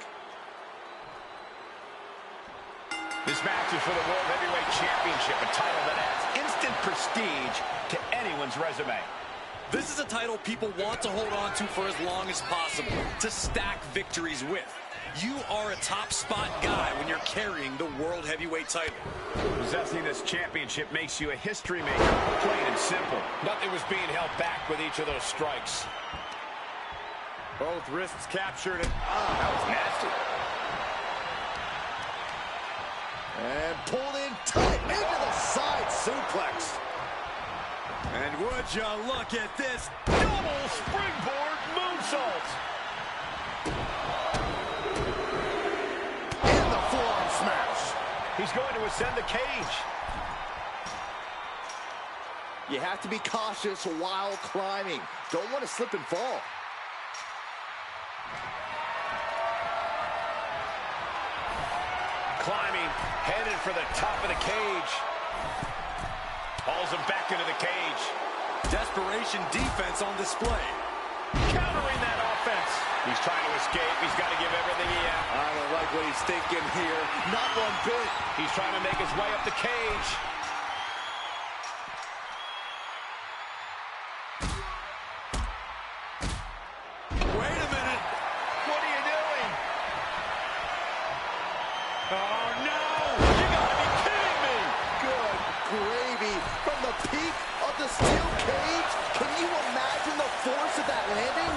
This match is for the World Heavyweight Championship, a title that adds instant prestige to anyone's resume. This is a title people want to hold on to for as long as possible, to stack victories with. You are a top spot guy when you're carrying the World Heavyweight title. Possessing this championship makes you a history maker, plain and simple. Nothing was being held back with each of those strikes. Both wrists captured, and that was nasty. And pulled in tight into the side suplex. And would you look at this Double springboard moonsault. In the forearm smash. He's going to ascend the cage. You have to be cautious while climbing. Don't want to slip and fall. Climbing, headed for the top of the cage. Hauls him back into the cage. desperation defense on display? Countering that offense. He's trying to escape. He's got to give everything he has. I don't like what he's thinking here. Not one bit. He's trying to make his way up the cage. Wait a minute. What are you doing? Oh, no! You gotta be kidding me! Good gravy. From the peak of the steel cage. Can you imagine the force of that landing?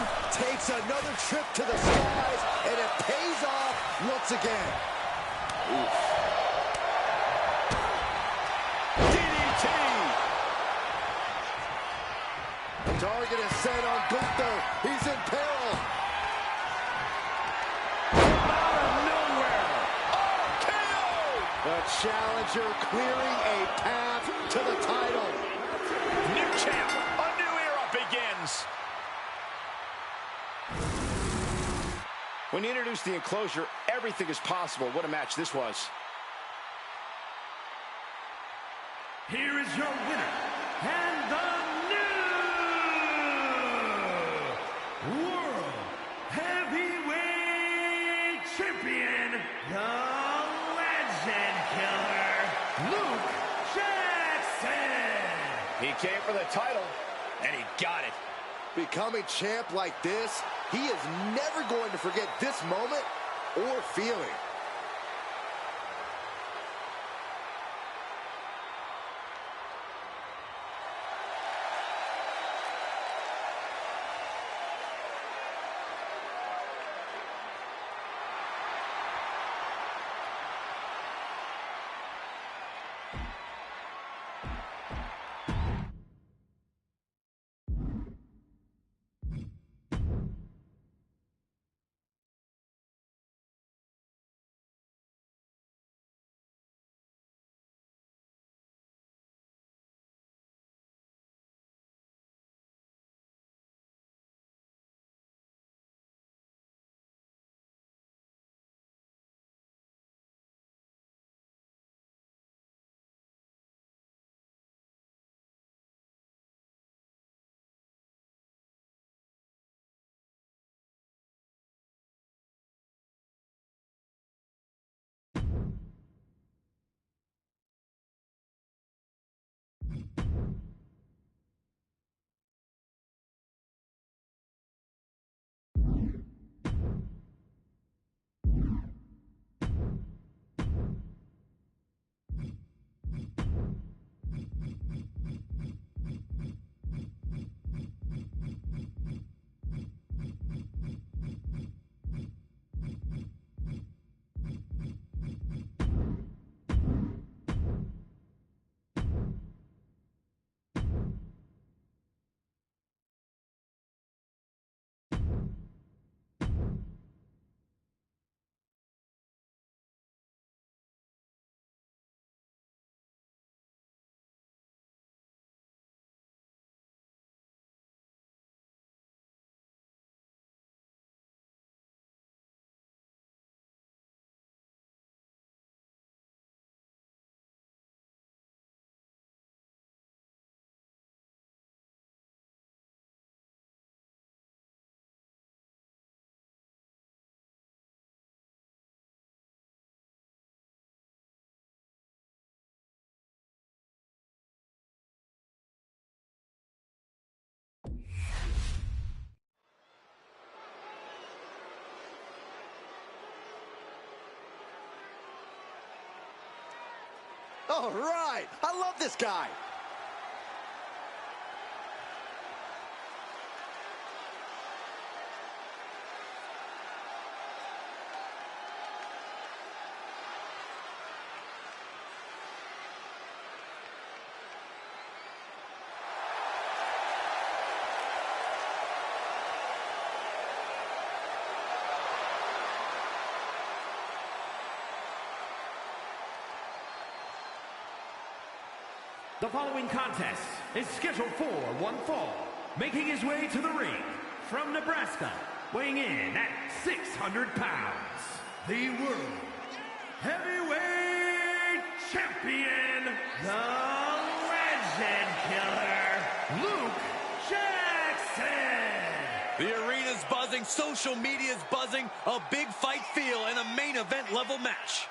The challenger clearing a path to the title. New champ, a new era begins. When you introduce the enclosure, everything is possible. What a match this was. Here is your winner, and the new World Heavyweight Champion, the Legend Killer, Luke Jackson. He came for the title, and he got it. Becoming champ like this, he is never going to forget this moment or feeling. All right, I love this guy. The following contest is scheduled for one fall, making his way to the ring from Nebraska, weighing in at 600 pounds, the World Heavyweight Champion, the Legend Killer, Luke Jackson. The arena's buzzing, social media's buzzing, a big fight feel, and a main event level match.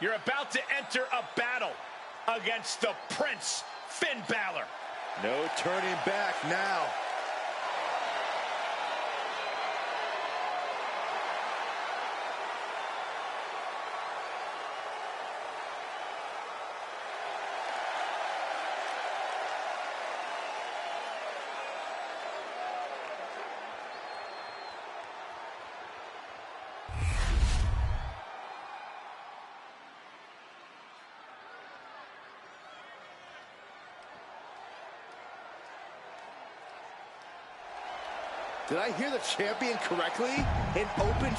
You're about to enter a battle against the Prince, Finn Balor. No turning back now. Did I hear the champion correctly? An open...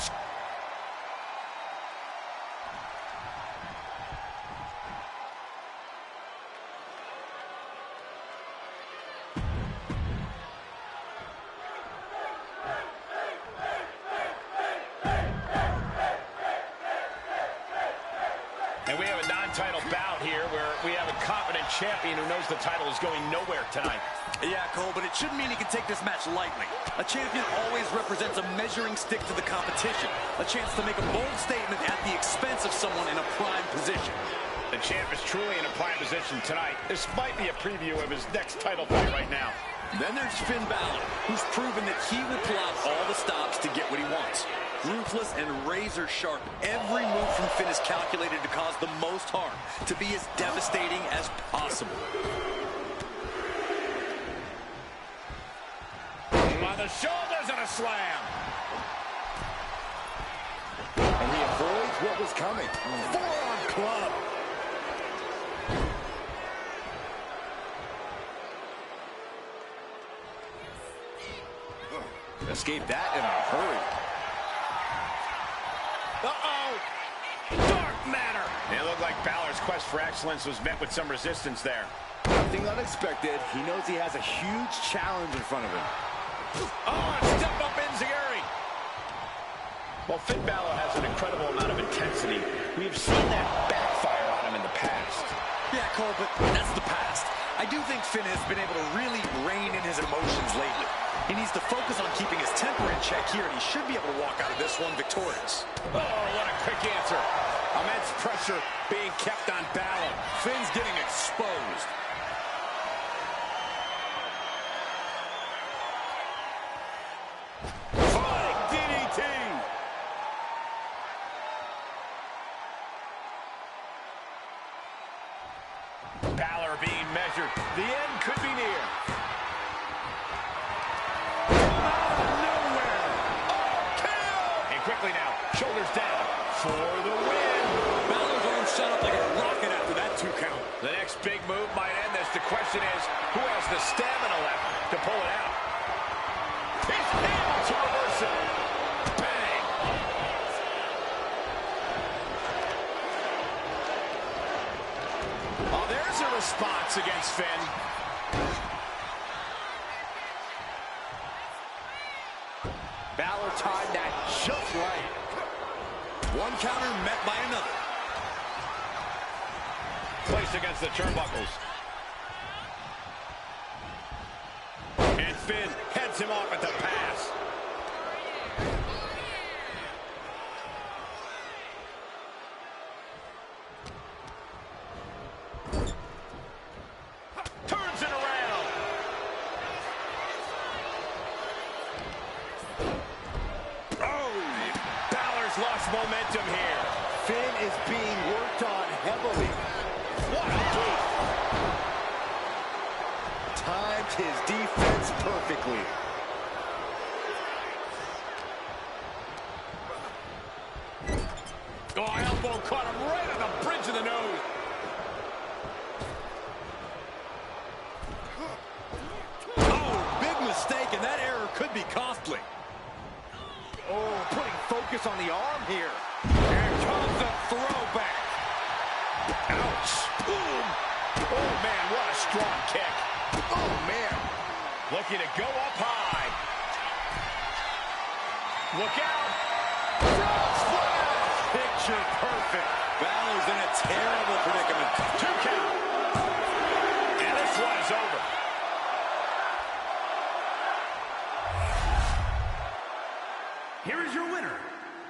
And we have a non-title bout here where we have a confident champion who knows the title is going nowhere tonight. Yeah, Cole, but it shouldn't mean he can take this match lightly. A champion always represents a measuring stick to the competition. A chance to make a bold statement at the expense of someone in a prime position. The champ is truly in a prime position tonight. This might be a preview of his next title fight right now. Then there's Finn Balor, who's proven that he will pull out all the stops to get what he wants. Ruthless and razor sharp, every move from Finn is calculated to cause the most harm, to be as devastating as possible. On the shoulders and a slam. And he avoids what was coming. Forearm club. Escaped that in a hurry. Uh-oh. Dark matter. It looked like Balor's quest for excellence was met with some resistance there. Nothing unexpected. He knows he has a huge challenge in front of him. Oh, and step up Enziguri. Well, Finn Balor has an incredible amount of intensity. We've seen that backfire on him in the past. Yeah, Cole, but that's the past. I do think Finn has been able to really rein in his emotions lately. He needs to focus on keeping his temper in check here, and he should be able to walk out of this one victorious. Oh, what a quick answer. Immense pressure being kept on Balor. Finn's getting exposed. Flying DDT. Balor being measured. The end could be near. Quickly now, shoulders down for the win. Balor's arm shot up like a rocket after that 2 count. The next big move might end this. The question is, who has the stamina left to pull it out? He's able to reverse it. Bang! Oh, there's a response against Finn. Balor timed that just right. One counter met by another. Placed against the turnbuckles. And Finn heads him off at the pass. Turns it around. Lost momentum here. Finn is being worked on heavily. What a move. Timed his defense perfectly. Oh, elbow caught him right on the bridge of the nose. Oh, big mistake, and that error could be costly. Oh, putting focus on the arm here. Here comes the throwback. Ouch. Boom. Oh, man, what a strong kick. Oh, man. Looking to go up high. Look out. Frog splash. Picture perfect. Balor's in a terrible predicament. 2 count. And this one is over. Here is your winner,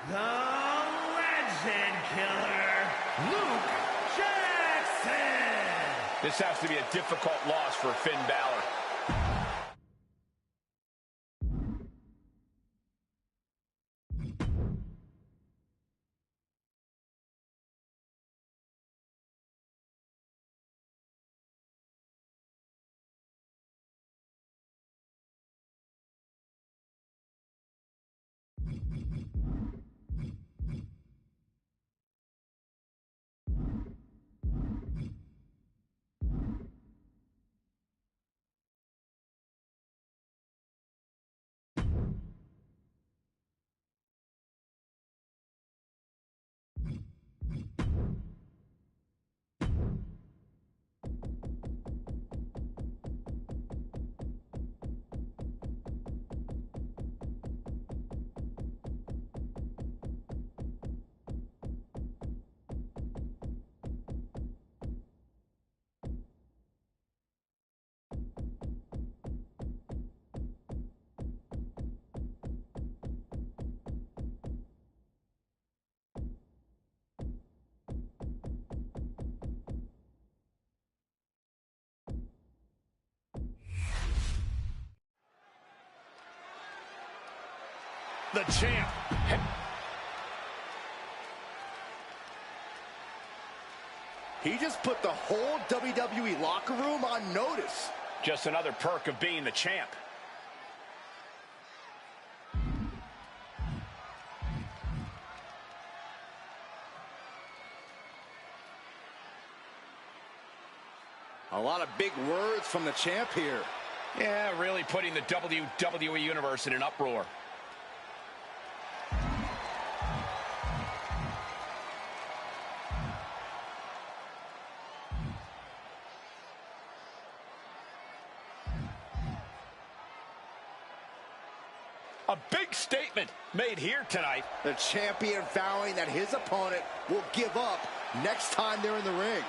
the Legend Killer, Luke Jackson. This has to be a difficult loss for Finn Balor. the champ. He just put the whole WWE locker room on notice. Just another perk of being the champ. A lot of big words from the champ here. Yeah, really putting the WWE Universe in an uproar. A big statement made here tonight. The champion vowing that his opponent will give up next time they're in the ring.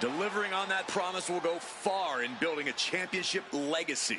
Delivering on that promise will go far in building a championship legacy.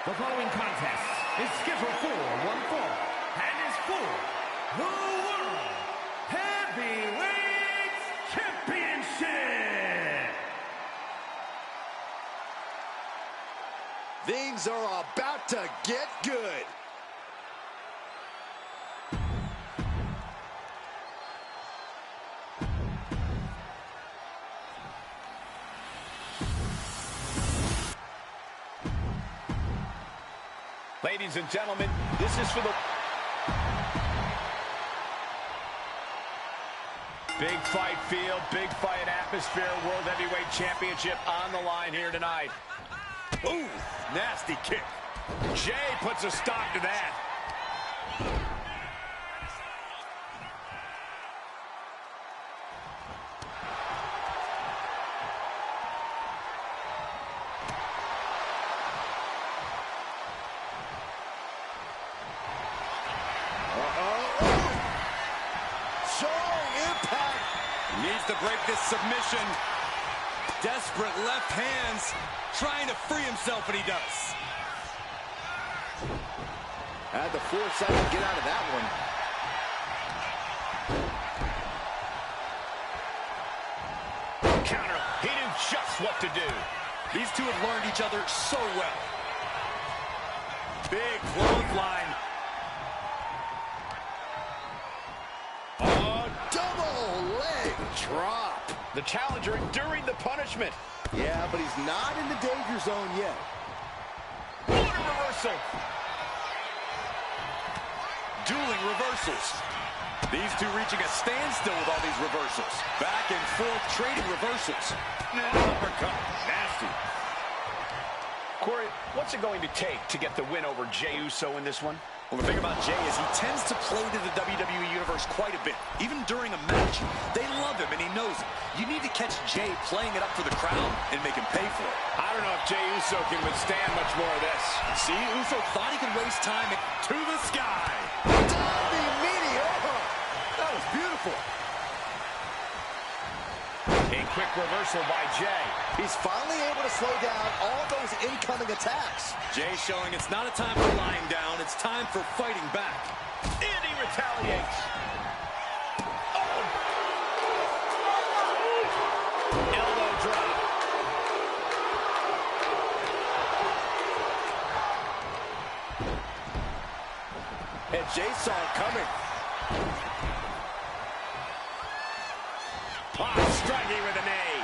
The following contest is scheduled for one fall and is for the World Heavyweight Championship. Things are about to get good. Ladies and gentlemen, this is for the big fight field, big fight atmosphere, World Heavyweight Championship on the line here tonight. Ooh, nasty kick. Jay puts a stop to that. Needs to break this submission. Desperate left hands, trying to free himself, and he does. Had the foresight to get out of that one. Counter. He knew just what to do. These two have learned each other so well. Big clothesline. Drop. The challenger enduring the punishment. Yeah, but he's not in the danger zone yet. What a reversal. Dueling reversals. These two reaching a standstill with all these reversals. Back and forth, trading reversals. Uppercut. Nasty. Corey, what's it going to take to get the win over Jey Uso in this one? Well, the thing about Jey is he tends to play to the WWE Universe quite a bit. Even during a match, they love him and he knows it. You need to catch Jey playing it up for the crowd and make him pay for it. I don't know if Jey Uso can withstand much more of this. See, Uso thought he could waste time to the sky. Diving meteor. That was beautiful. A quick reversal by Jey. He's finally able to slow down all those incoming attacks. Jey showing it's not a time for lying down, it's time for fighting back. And he retaliates. Oh! Elbow drop. And Jey saw it coming. Striking with a knee.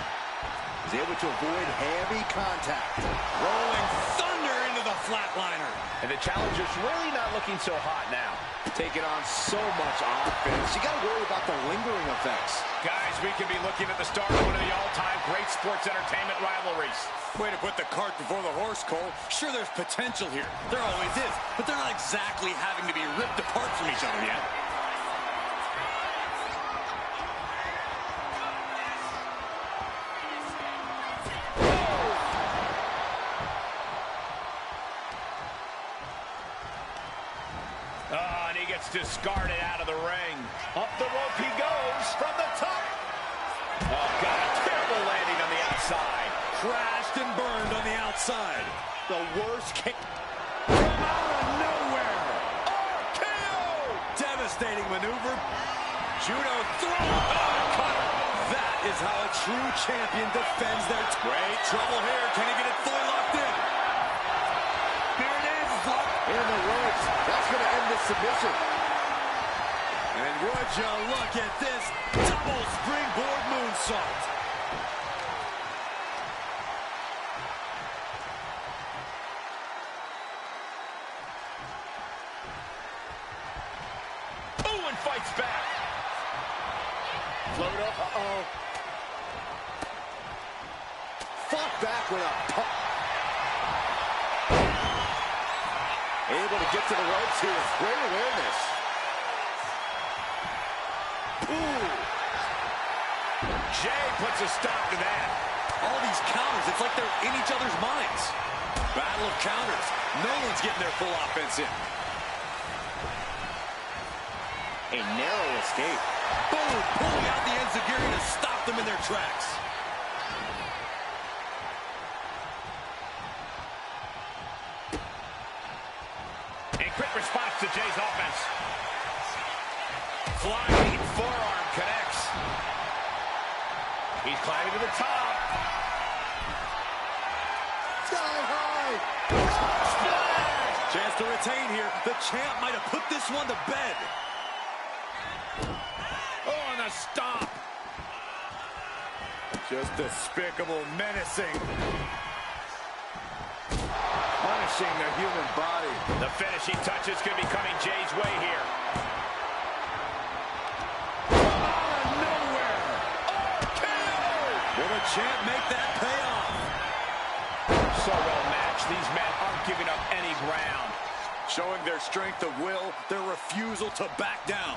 He's able to avoid heavy contact. Rolling thunder into the flatliner. And the challenger's really not looking so hot now. Taking on so much offense. You got to worry about the lingering effects. Guys, we could be looking at the start of one of the all-time great sports entertainment rivalries. Way to put the cart before the horse, Cole. Sure, there's potential here. There always is. But they're not exactly having to be ripped apart from each other yet. And he gets discarded out of the ring. Up the rope he goes from the top. Oh, got a terrible landing on the outside. Crashed and burned on the outside. The worst kick. From out of nowhere. RKO. Devastating maneuver. Judo throw. Cut. That is how a true champion defends their great trouble here. Can he get it fully locked in? Here it is. In the ropes. That's going to end the submission. And would you look at this double springboard moonsault. Oh, and fights back. Float up. Uh-oh. Fought back with a pump. Able to get to the ropes here with great awareness. Ooh. Jey puts a stop to that. All these counters, it's like they're in each other's minds. Battle of counters. No one's getting their full offense in. A narrow escape. Boom! Pulling out the enziguri to stop them in their tracks. A quick response to Jey's offense. Flying forearm connects. He's climbing to the top. Sky high. Splash! Chance to retain here. The champ might have put this one to bed. Oh, and a stop. Just despicable, menacing. Punishing the human body. The finishing touches could be coming Jey's way here. Out of nowhere. Will the champ make that pay off? So well matched. These men aren't giving up any ground. Showing their strength of will, their refusal to back down.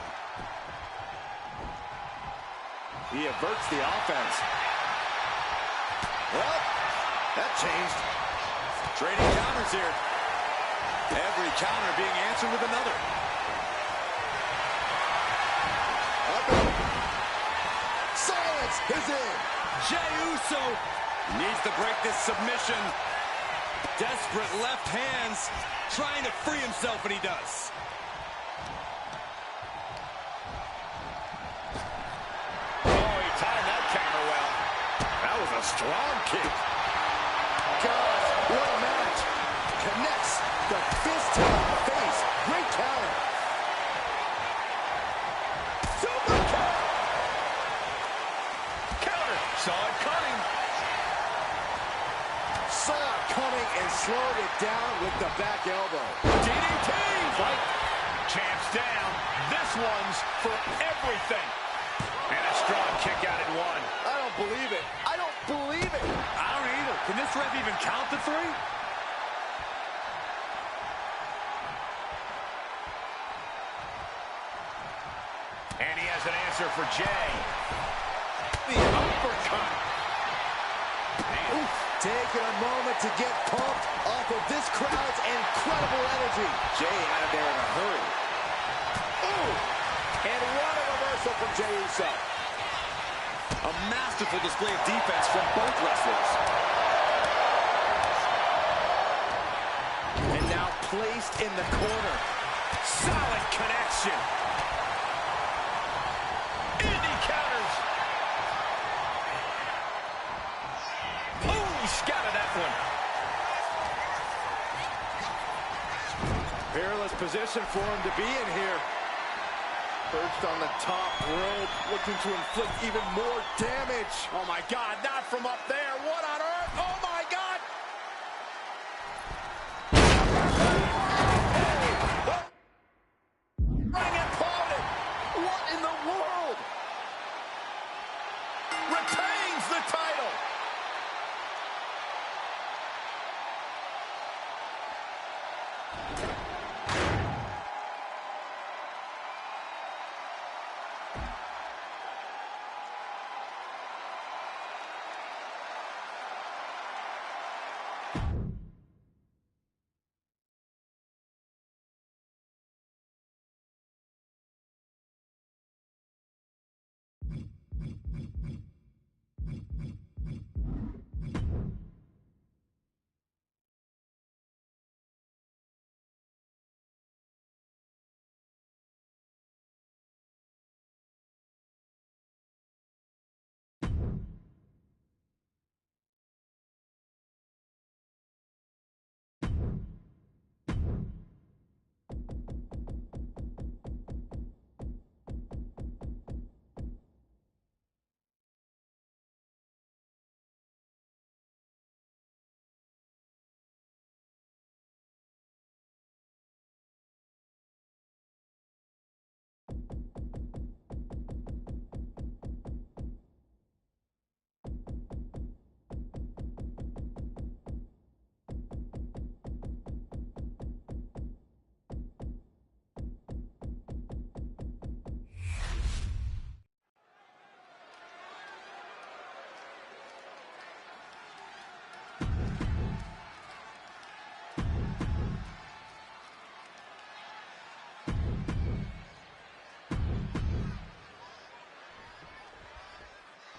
He averts the offense. Well, that changed. Trading counters here. Every counter being answered with another. Silence is in. Jey Uso needs to break this submission. Desperate left hands, trying to free himself, and he does. Oh, he timed that counter well. That was a strong kick. Gosh, what a match. Connects the fist to the face. Great counter. Super kick. Counter. Saw it coming. Saw it coming and slowed it down with the back elbow. DDT. Fight. Champ's down. This one's for everything. And a strong kick out at one. I don't believe it. I don't believe it. I don't either. Can this ref even count the 3? And he has an answer for Jay. The uppercut. Taking a moment to get pumped off of this crowd's incredible energy. Jay out of there in a hurry. Ooh! And what a reversal from Jey Uso. A masterful display of defense from both wrestlers. And now placed in the corner. Solid connection. Indy counters. Oh, he scouted that one. Peerless position for him to be in here. Perched on the top rope, looking to inflict even more damage. Oh, my God, not from up there. What on earth? Oh, my God. Ring imploded. What in the world? Retains the title.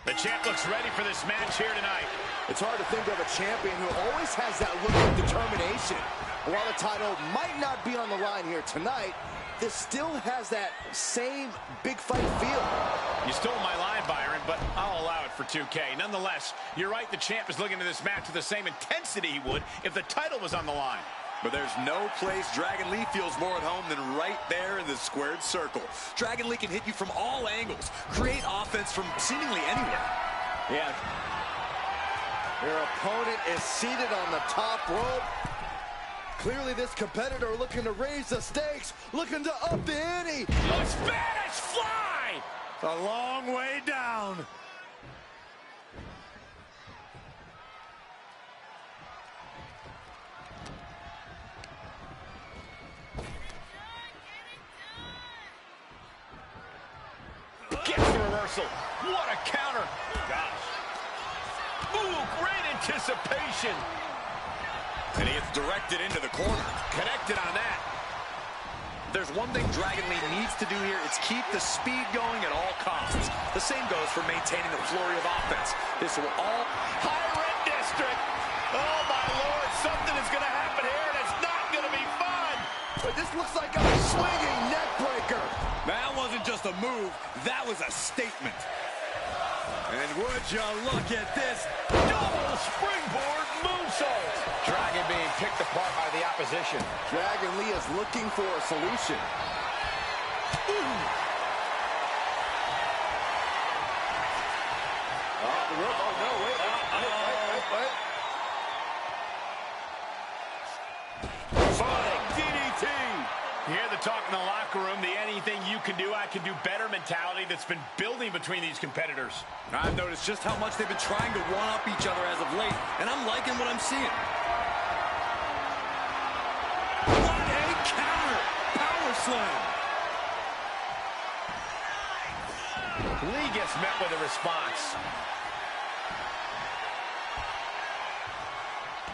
The champ looks ready for this match here tonight. It's hard to think of a champion who always has that look of determination. While the title might not be on the line here tonight, this still has that same big fight feel. You stole my line, Byron, but I'll allow it for 2K. Nonetheless, you're right, the champ is looking at this match with the same intensity he would if the title was on the line. But there's no place Dragon Lee feels more at home than right there in the squared circle. Dragon Lee can hit you from all angles, create offense from seemingly anywhere. Yeah. Your opponent is seated on the top rope. Clearly this competitor looking to raise the stakes, looking to up the ante. The Spanish fly! A long way down. Gets the reversal. What a counter. Gosh. Ooh, great anticipation. And he gets directed into the corner. Connected on that. There's one thing Dragon Lee needs to do here. It's keep the speed going at all costs. The same goes for maintaining the flurry of offense. This will all... High Red District. Oh, my Lord. Something is going to happen here, and it's not going to be fun. But this looks like a swinging neck breaker. That wasn't just a move. That was a statement. And would you look at this Double springboard moonsault. Dragon being picked apart by the opposition. Dragon Lee is looking for a solution. Oh, the rope. Oh, no, wait. Flying DDT. Here the talk in the locker room, the anything you can do, I can do better mentality that's been building between these competitors. I've noticed just how much they've been trying to one-up each other as of late, and I'm liking what I'm seeing. What a counter! Power slam! Lee gets met with a response.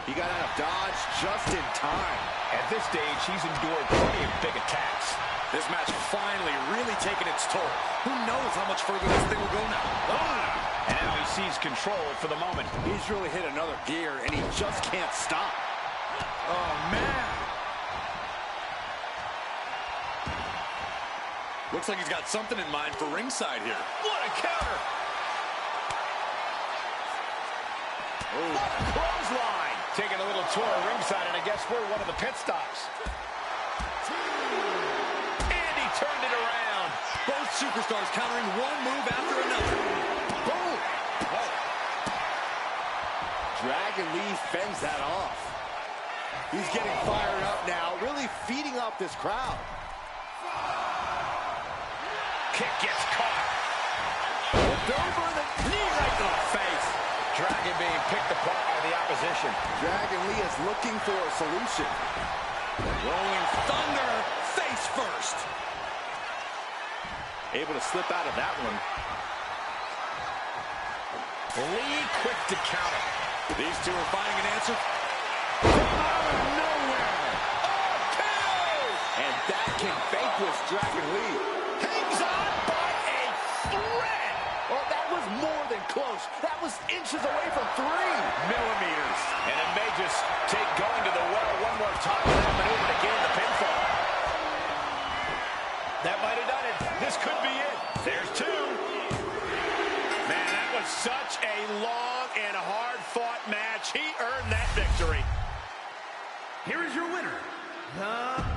He got out of dodge just in time. At this stage, he's endured plenty of big attacks. This match finally really taking its toll. Who knows how much further this thing will go now? Oh! And now he sees control for the moment. He's really hit another gear, and he just can't stop. Oh, man. Looks like he's got something in mind for ringside here. What a counter! Oh. What a clothesline! Taking a little tour of ringside, and I guess we're one of the pit stops. And he turned it around. Both superstars countering one move after another. Boom! Oh. Dragon Lee fends that off. He's getting fired up now, really feeding up this crowd. Kick gets caught. Flipped over the knee right to the face. Dragon being picked apart by the opposition. Dragon Lee is looking for a solution. Rolling Thunder, face first. Able to slip out of that one. Lee quick to counter. These two are finding an answer. From out of nowhere. Oh, KO! And that can vanquish Dragon Lee. Hangs on by a thread. Oh, that was more than close. That was inches away from 3 millimeters. And it may just take going to the well one more time for that maneuver to gain the pinfall. That might have done it. This could be it. There's 2. Man, that was such a long and hard-fought match. He earned that victory. Here is your winner, the...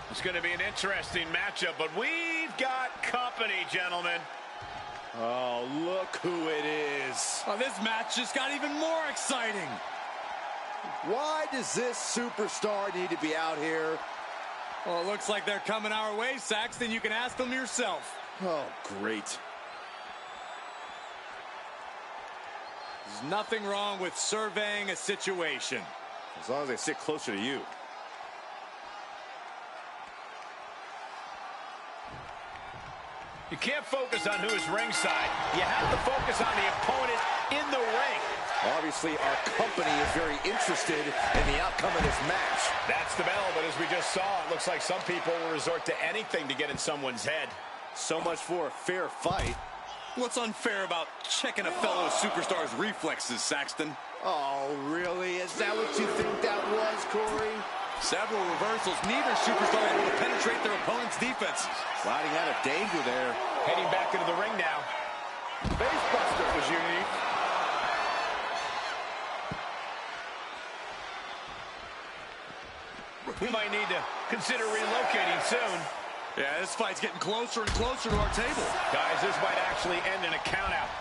It's going to be an interesting matchup, but we've got company, gentlemen. Oh, look who it is. Oh, this match just got even more exciting. Why does this superstar need to be out here? Well, it looks like they're coming our way, Saxton. You can ask them yourself. Oh, great. There's nothing wrong with surveying a situation. As long as they sit closer to you. You can't focus on who is ringside. You have to focus on the opponent in the ring. Obviously, our company is very interested in the outcome of this match. That's the bell, but as we just saw, it looks like some people will resort to anything to get in someone's head. So much for a fair fight. What's unfair about checking a fellow superstar's reflexes, Saxton? Oh, really? Is that what you think that was, Corey? Several reversals, neither superstar able to penetrate their opponent's defenses. Sliding out of danger there. Heading back into the ring now. Facebuster was unique. We might need to consider relocating soon. Yeah, this fight's getting closer and closer to our table. Guys, this might actually end in a countout.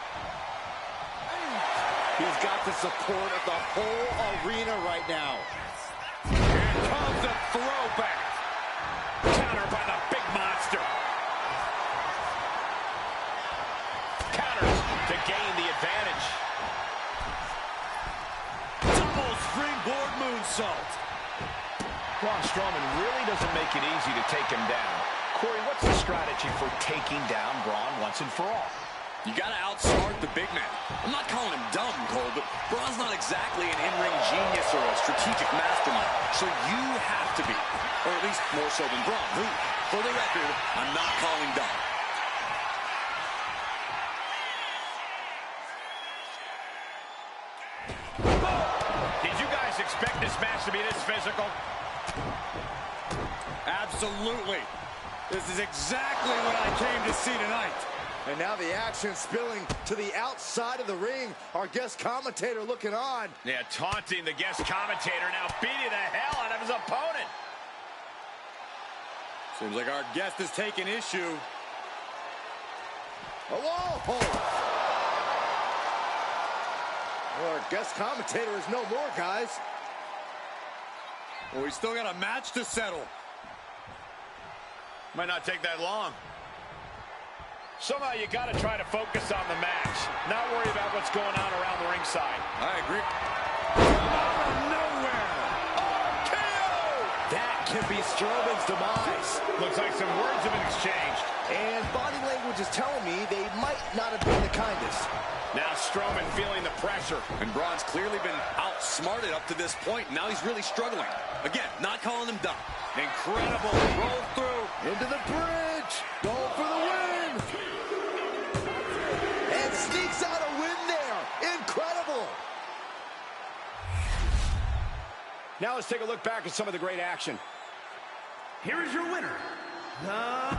He's got the support of the whole arena right now. Here comes a throwback. Counter by the big man. moonsault. Braun Strowman really doesn't make it easy to take him down. Corey, what's the strategy for taking down Braun once and for all? You got to outsmart the big man. I'm not calling him dumb, Cole, but Braun's not exactly an in-ring genius or a strategic mastermind. So you have to be, or at least more so than Braun, who, for the record, I'm not calling dumb. Did you guys expect this match to be this physical? Absolutely. This is exactly what I came to see tonight. And now the action spilling to the outside of the ring. Our guest commentator looking on. Yeah, taunting the guest commentator, now beating the hell out of his opponent. Seems like our guest is taking issue. A wall hold. Well, our guest commentator is no more, guys. Well, we still got a match to settle. Might not take that long. Somehow you got to try to focus on the match, not worry about what's going on around the ringside. I agree. Out of nowhere. RKO! That can be Strowman's demise. Looks like some words have been exchanged. And body language is telling me they might not have been the kindest. Now Strowman feeling the pressure. And Braun's clearly been outsmarted up to this point. Now he's really struggling. Again, not calling him dumb. Incredible roll through. Into the bridge. Going for the win. And sneaks out a win there. Incredible. Now let's take a look back at some of the great action. Here is your winner, the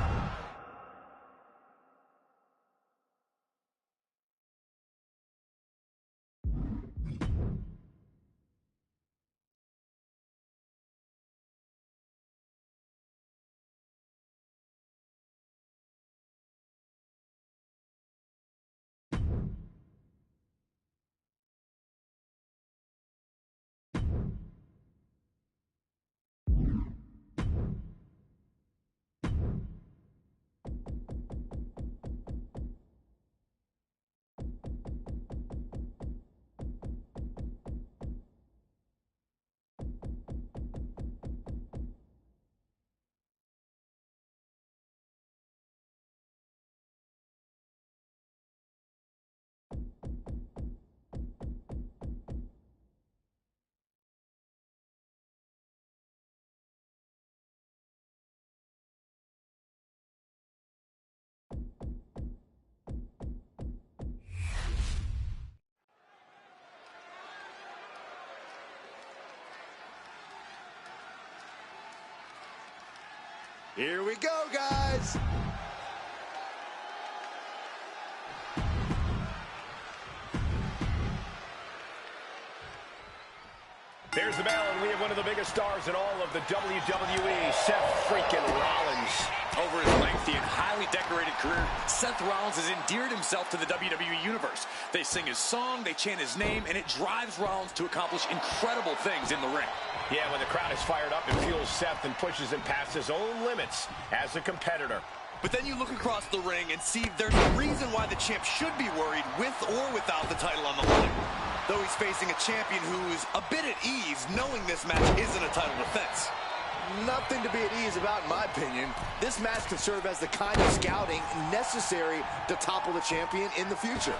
Here we go, guys. There's the bell, and we have one of the biggest stars in all of the WWE, Seth freaking Rollins. Over his lengthy and highly decorated career, Seth Rollins has endeared himself to the WWE Universe. They sing his song, they chant his name, and it drives Rollins to accomplish incredible things in the ring. Yeah, when the crowd is fired up, it fuels Seth and pushes him past his own limits as a competitor. But then you look across the ring and see there's a reason why the champ should be worried with or without the title on the line. Though he's facing a champion who's a bit at ease knowing this match isn't a title defense. Nothing to be at ease about, in my opinion. This match can serve as the kind of scouting necessary to topple the champion in the future.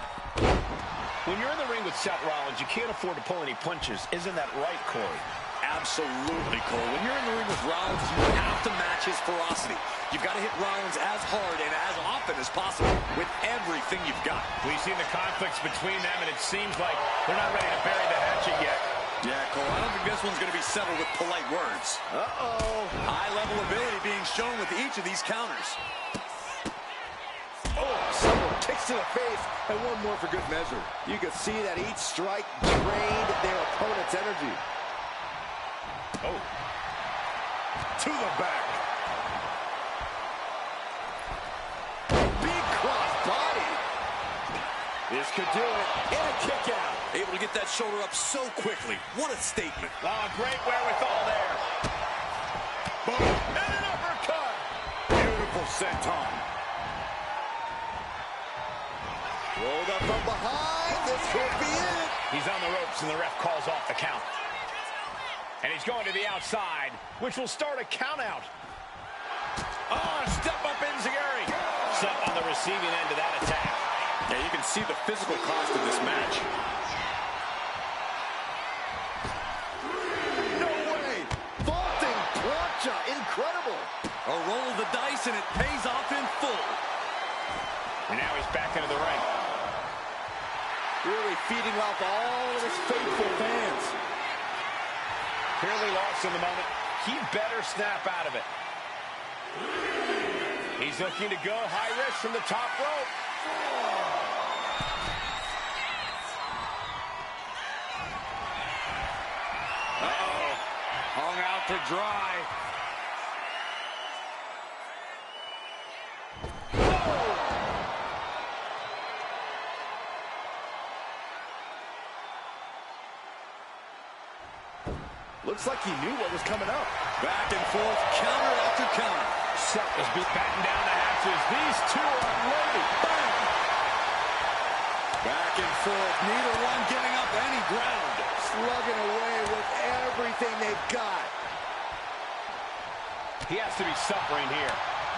When you're in the ring with Seth Rollins, you can't afford to pull any punches. Isn't that right, Corey? Absolutely, Cole. When you're in the ring with Rollins, you have to match his ferocity. You've got to hit Rollins as hard and as often as possible with everything you've got. We've seen the conflicts between them, and it seems like they're not ready to bury the hatchet yet. Yeah, Cole, I don't think this one's going to be settled with polite words. Uh-oh. High-level ability being shown with each of these counters. Oh, several kicks to the face, and one more for good measure. You can see that each strike drained their opponent's energy. Oh. To the back. Big cross body. This could do it. And a kick out. Able to get that shoulder up so quickly. What a statement. Oh, great wherewithal there. Boom. And an uppercut. Beautiful senton. Rolled up from behind. This could be it. He's on the ropes, and the ref calls off the count. And he's going to the outside, which will start a count out. Oh, step up enziguri. Set on the receiving end of that attack. Yeah, you can see the physical cost of this match. No way! Vaulting plancha, incredible! A roll of the dice, and it pays off in full. And now he's back into the ring. Really feeding off all of his faithful fans. Clearly lost in the moment. He better snap out of it. He's looking to go high risk from the top rope. Uh-oh. Hung out to dry. Looks like he knew what was coming up. Back and forth, counter after counter. Seth is batting down the hatches. These two are unloaded. Bam! Back and forth, neither one giving up any ground. Slugging away with everything they've got. He has to be suffering here.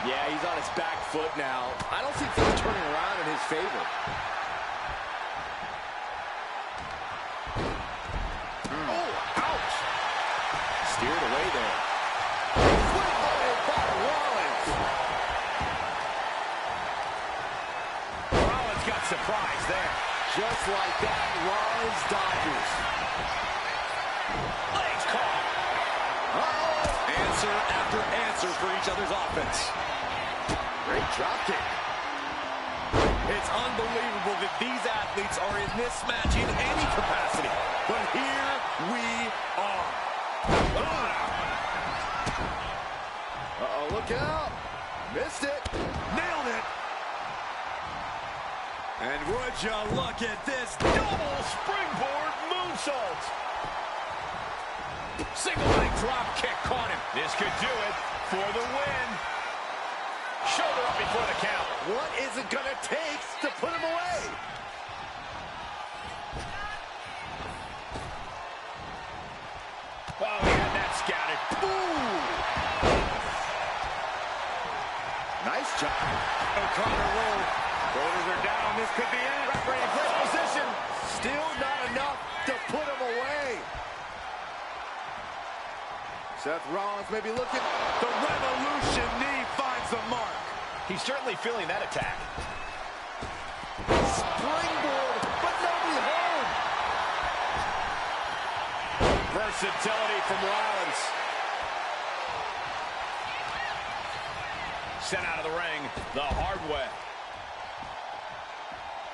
Yeah, he's on his back foot now. I don't see things turning around in his favor. Oh, ouch! Steered away there. By Rollins. Rollins got surprised there. Just like that, Rollins dodges. Legs caught. Answer after answer for each other's offense. Great drop kick. It's unbelievable that these athletes are in this match in any capacity. But here we are. Uh-oh, look out. Missed it. Nailed it. And would you look at this double springboard moonsault. Single leg drop kick caught him. This could do it for the win. Shoulder up before the count. What is it going to take to put him away? Oh, he had that scouted. Ooh. Nice job. O'Connor roll. Shoulders are down. This could be it. Referee in great position. Still not enough to put him away. Seth Rollins may be looking. The Revolution knee finds the mark. He's certainly feeling that attack. Springboard, but nobody home. Versatility from Rollins. Sent out of the ring the hard way.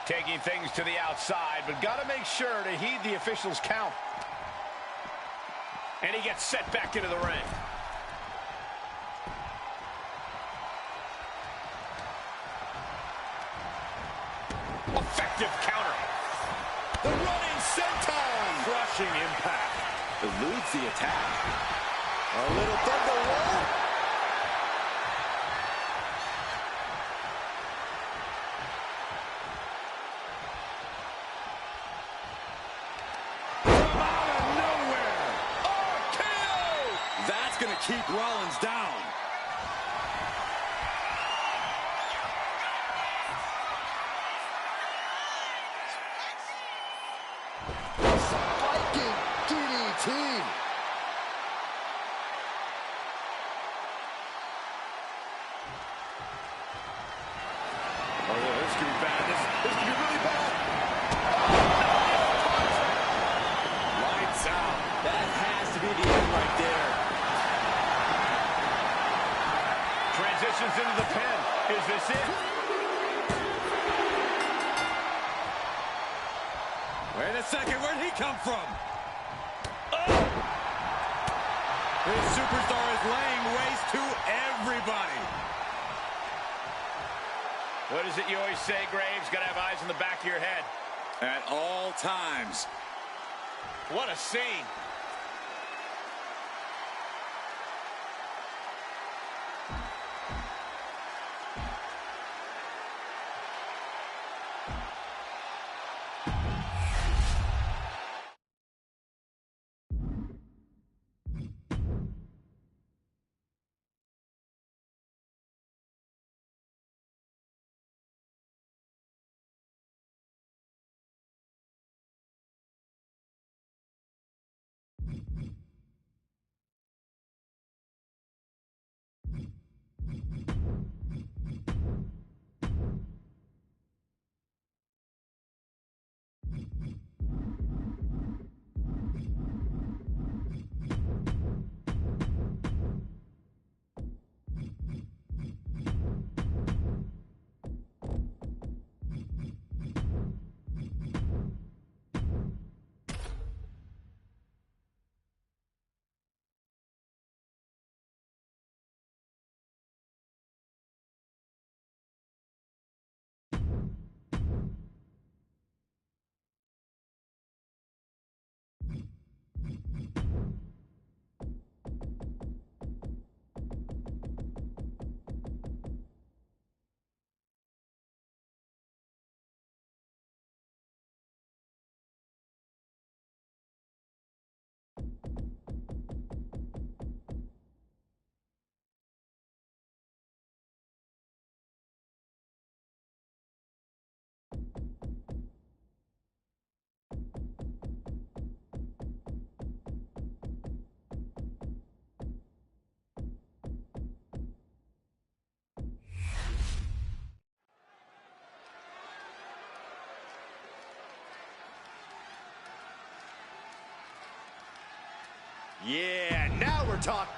Taking things to the outside, but got to make sure to heed the officials' count. And he gets set back into the ring. Effective counter. The running senton. Crushing impact. Eludes the attack. A little thunder roll. From out of nowhere. RKO. That's going to keep Rollins down. Spiking DDT. Oh, this could be bad. This could be really bad. Lights out. That has to be the end right there. Transitions into the pin. Is this it? Wait a second. Where'd he come from? Oh! This superstar is laying waste to everybody. What is it you always say, Graves? Got to have eyes in the back of your head. At all times. What a scene. Yeah, now we're talking.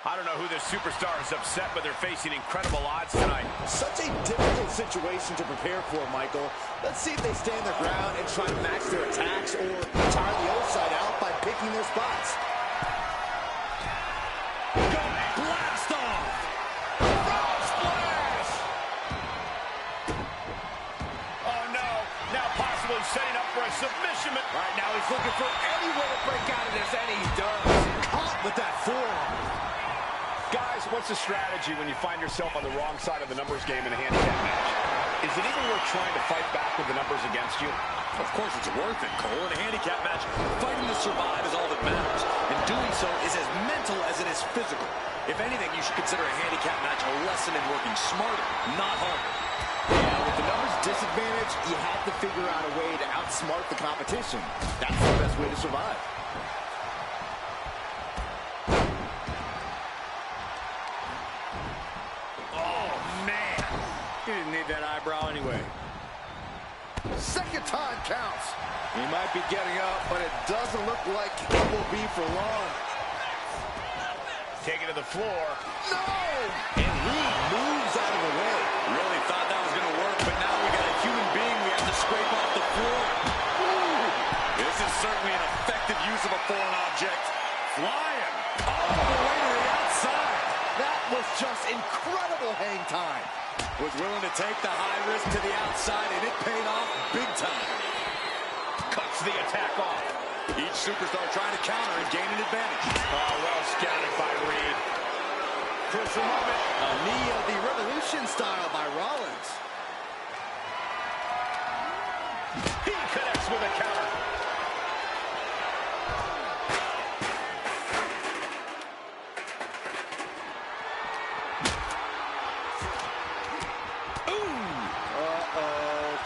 I don't know who this superstar is upset, but they're facing incredible odds tonight. Such a difficult situation to prepare for, Michael. Let's see if they stand their ground and try to match their attacks or tire the other side out by picking their spots. Blast off! Frog splash! Oh no, now possibly setting up for a submission. Right now he's looking for any way to break out of this, and he does. Caught with that forearm. Guys, what's the strategy when you find yourself on the wrong side of the numbers game in a handicap match? Is it even worth trying to fight back with the numbers against you? Of course it's worth it, Cole. In a handicap match, fighting to survive is all that matters. And doing so is as mental as it is physical. If anything, you should consider a handicap match a lesson in working smarter, not harder. Yeah, with the numbers disadvantage, you have to figure out a way to outsmart the competition. That's the best way to survive. He didn't need that eyebrow anyway. Second time counts. He might be getting up, but it doesn't look like it will be for long. Taking to the floor. No! And he moves out of the way. Really thought that was going to work, but now we got a human being we have to scrape off the floor. Ooh. This is certainly an effective use of a foreign object. Flying all the way to the outside. That was just incredible hang time. Was willing to take the high risk to the outside, and it paid off big time. Cuts the attack off. Each superstar trying to counter and gain an advantage. Oh, well scouted by Reed. Crucial moment. A knee of the Revolution style by Rollins. He connects with a counter.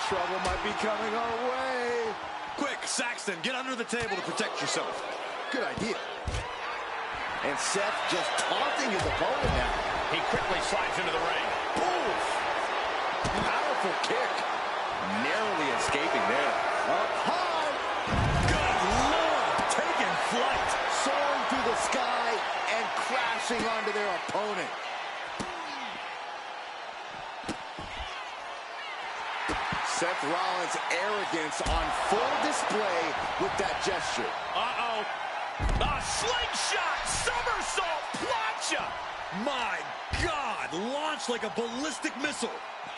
Trouble might be coming our way. Quick, Saxton, get under the table to protect yourself. Good idea. And Seth just taunting his opponent now. He quickly slides into the ring. Oof. Powerful kick. Narrowly escaping there. Up high. Good Lord, taking flight. Soaring through the sky and crashing onto their opponent. Seth Rollins' arrogance on full display with that gesture. Uh-oh. A slingshot, somersault, plancha. My God, launched like a ballistic missile.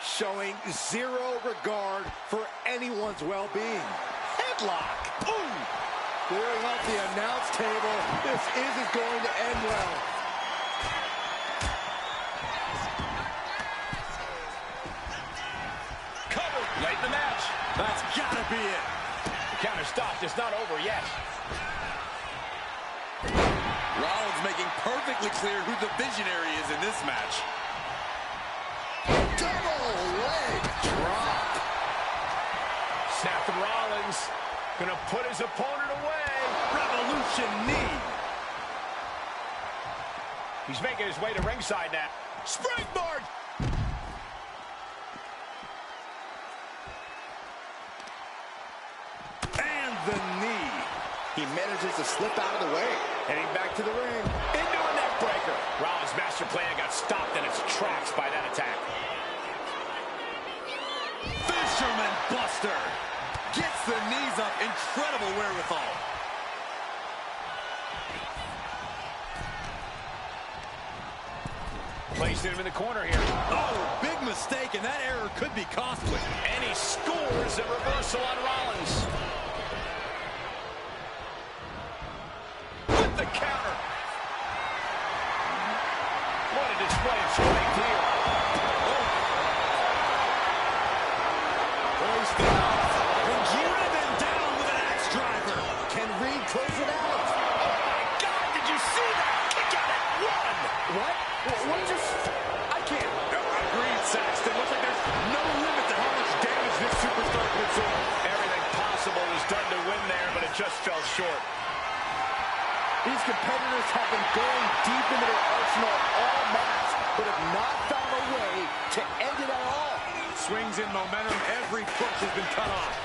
Showing zero regard for anyone's well-being. Headlock. Ooh. Clearing off the announce table. This isn't going to end well. Late in the match. That's gotta be it. The counter stopped. It's not over yet. Rollins making perfectly clear who the visionary is in this match. Double leg drop. Snap from Rollins. Gonna put his opponent away. Revolution knee. He's making his way to ringside now. Springboard. The knee. He manages to slip out of the way. Heading back to the ring. Into a neck breaker. Rollins' master plan got stopped in its tracks by that attack. Fisherman Buster. Gets the knees up. Incredible wherewithal. Placing him in the corner here. Oh, big mistake, and that error could be costly. And he scores a reversal on Rollins. With the counter. What a display of strength here. Hoisted up. And driven down with an axe driver. Can Reed close it out? Oh, my God, did you see that? Kick out at one. What? What just... I can't... Agreed, Saxton. Looks like there's no limit to how much damage this superstar can absorb. Everything possible was done to win there, but it just fell short. He's competitors have been going deep into their arsenal all match, but have not found a way to end it at all. Swings in momentum. Every push has been cut off.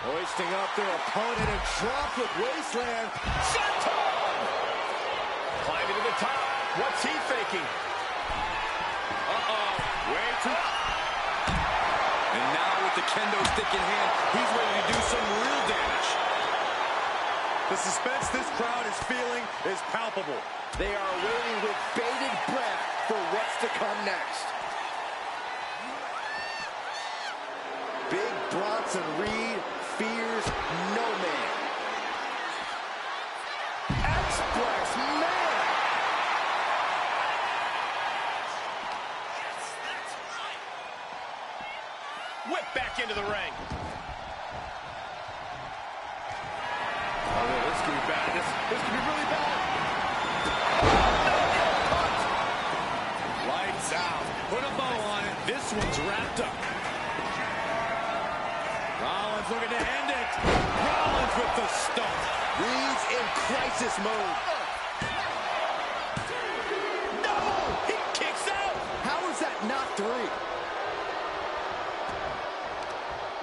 Hoisting up their opponent and drop with Wasteland. Senton! Climbing to the top. What's he thinking? Uh-oh. Way too... And now with the kendo stick in hand, he's ready to do some real damage. The suspense this crowd is feeling is palpable. They are waiting with bated breath for what's to come next. Big Bronson Reed fears no man. X-Flex, man! Whip back into the ring. Oh, this could be bad. This could be really bad. Lights out. Put a bow on it. This one's wrapped up. Rollins looking to end it. Rollins with the stomp. Reed's in crisis mode. No! He kicks out! How is that not 3?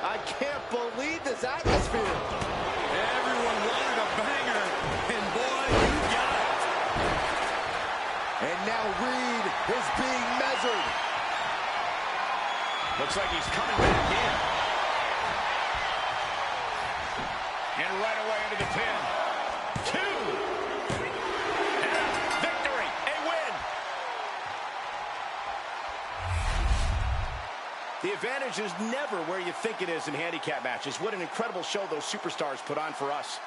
I can't believe this atmosphere. Everyone wanted a banger, and boy, you got it. And now Reed is being measured. Looks like he's coming back in. And right away into the pin. 2. And a victory. A win. The advantage is never where you think it is in handicap matches. What an incredible show those superstars put on for us.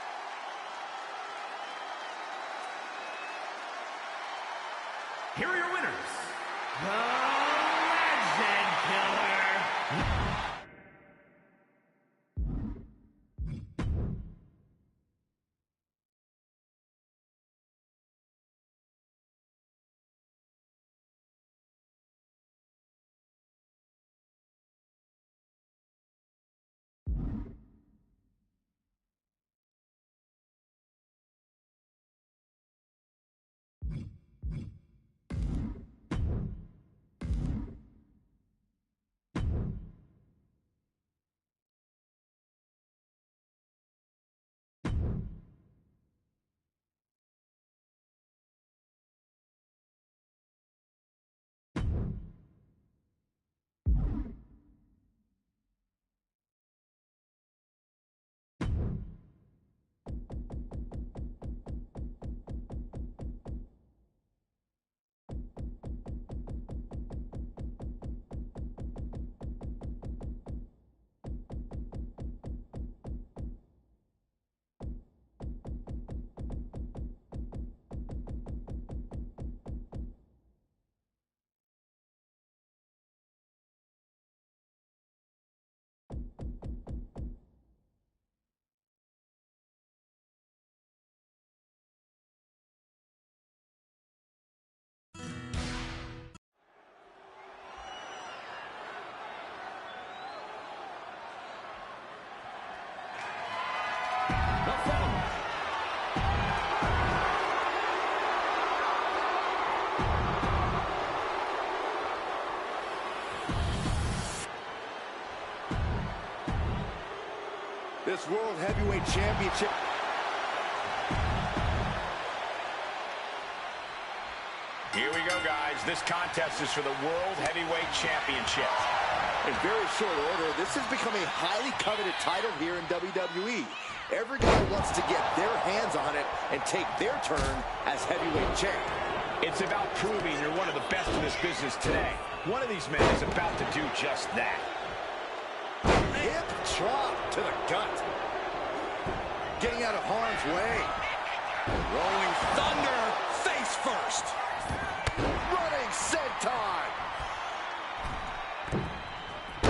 Here are your winners, the Legend Killer. This World Heavyweight Championship. Here we go, guys. This contest is for the World Heavyweight Championship. In very short order, this has become a highly coveted title here in WWE. Every guy wants to get their hands on it and take their turn as heavyweight champ. It's about proving you're one of the best in this business today. One of these men is about to do just that. Hip chop to the gut. Getting out of harm's way. Rolling thunder, face first. Running senton.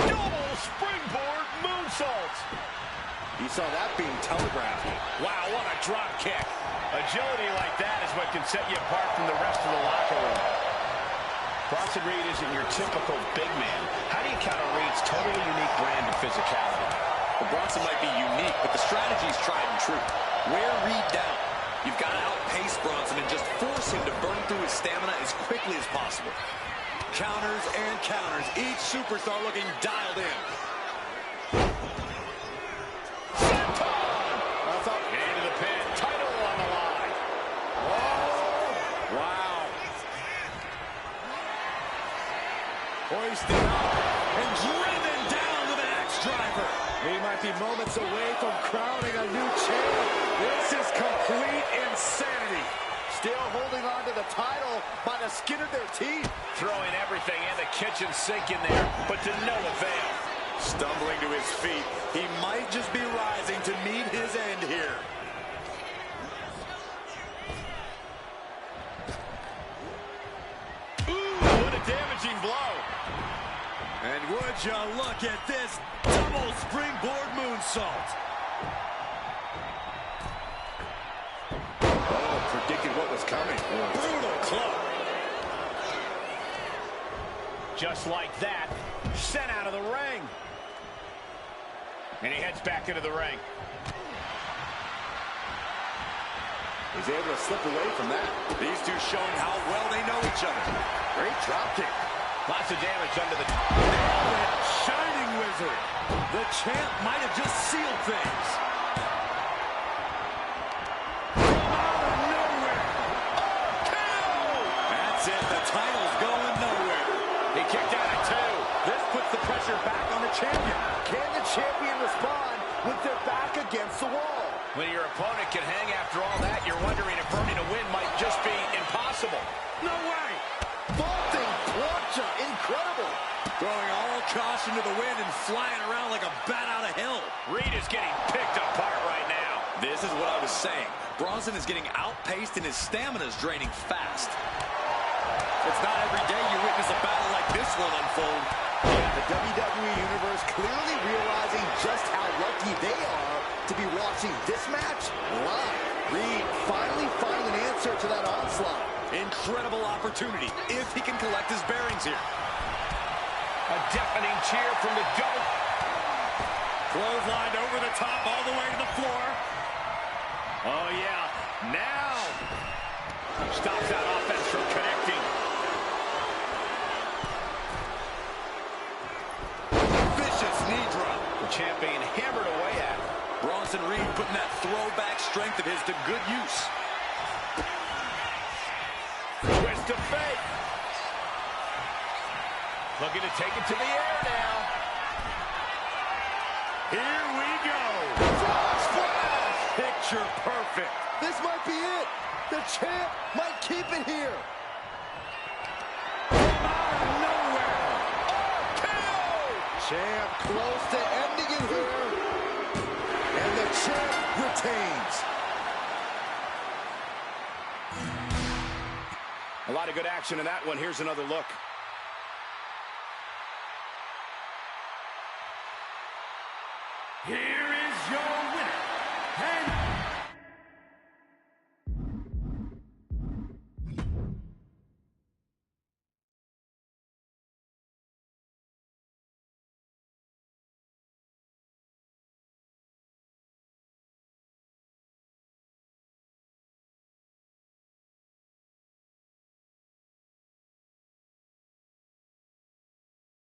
Double springboard moonsault. You saw that being telegraphed. Wow, what a drop kick. Agility like that is what can set you apart from the rest of the locker room. Bronson Reed isn't your typical big man. How do you counter Reed's totally unique brand of physicality? Well, Bronson might be unique, but the strategy is tried and true. Wear Reed down. You've got to outpace Bronson and just force him to burn through his stamina as quickly as possible. Counters and counters. Each superstar looking dialed in. That's up into the pin. Title on the line. Whoa. Wow. Hoisted up and driven down with an X-driver. He might be moments away from crowning a new champ. This is complete insanity. Still holding on to the title by the skin of their teeth. Throwing everything in the kitchen sink in there, but to no avail. Stumbling to his feet. He might just be rising to meet his end here. Ooh, what a damaging blow. And would you look at this double springboard moonsault. Oh, predicted what was coming. Brutal club. Just like that, sent out of the ring. And he heads back into the ring. He's able to slip away from that. These two showing how well they know each other. Great drop kick. Lots of damage under the... Shining Wizard. The champ might have just sealed things. From out of nowhere. Oh, KO! That's it. The title's going nowhere. He kicked out at 2. This puts the pressure back on the champion. Can the champion respond with their back against the wall? When your opponent can hang after all that, you're wondering if earning a win might just be impossible. No way. Vaulting plancha, incredible. Throwing all caution to the wind and flying around like a bat out of hell. Reed is getting picked apart right now. This is what I was saying. Bronson is getting outpaced and his stamina is draining fast. It's not every day you witness a battle like this one unfold. Yeah, the WWE Universe clearly realizing just how lucky they are to be watching this match live. Reed finally finding an answer to that onslaught. Incredible opportunity if he can collect his bearings here. A deafening cheer from the goat. Clotheslined over the top all the way to the floor. Oh, yeah. Now. Stops that offense from connecting. Vicious knee drop. The champ being hammered away at. Bronson Reed putting that throwback strength of his to good use. Twist of fate. Looking to take it to the air now. Here we go. Frog splash! Picture perfect. This might be it. The champ might keep it here. From out of nowhere. KO! Champ close to ending it here. And the champ retains. A lot of good action in that one. Here's another look.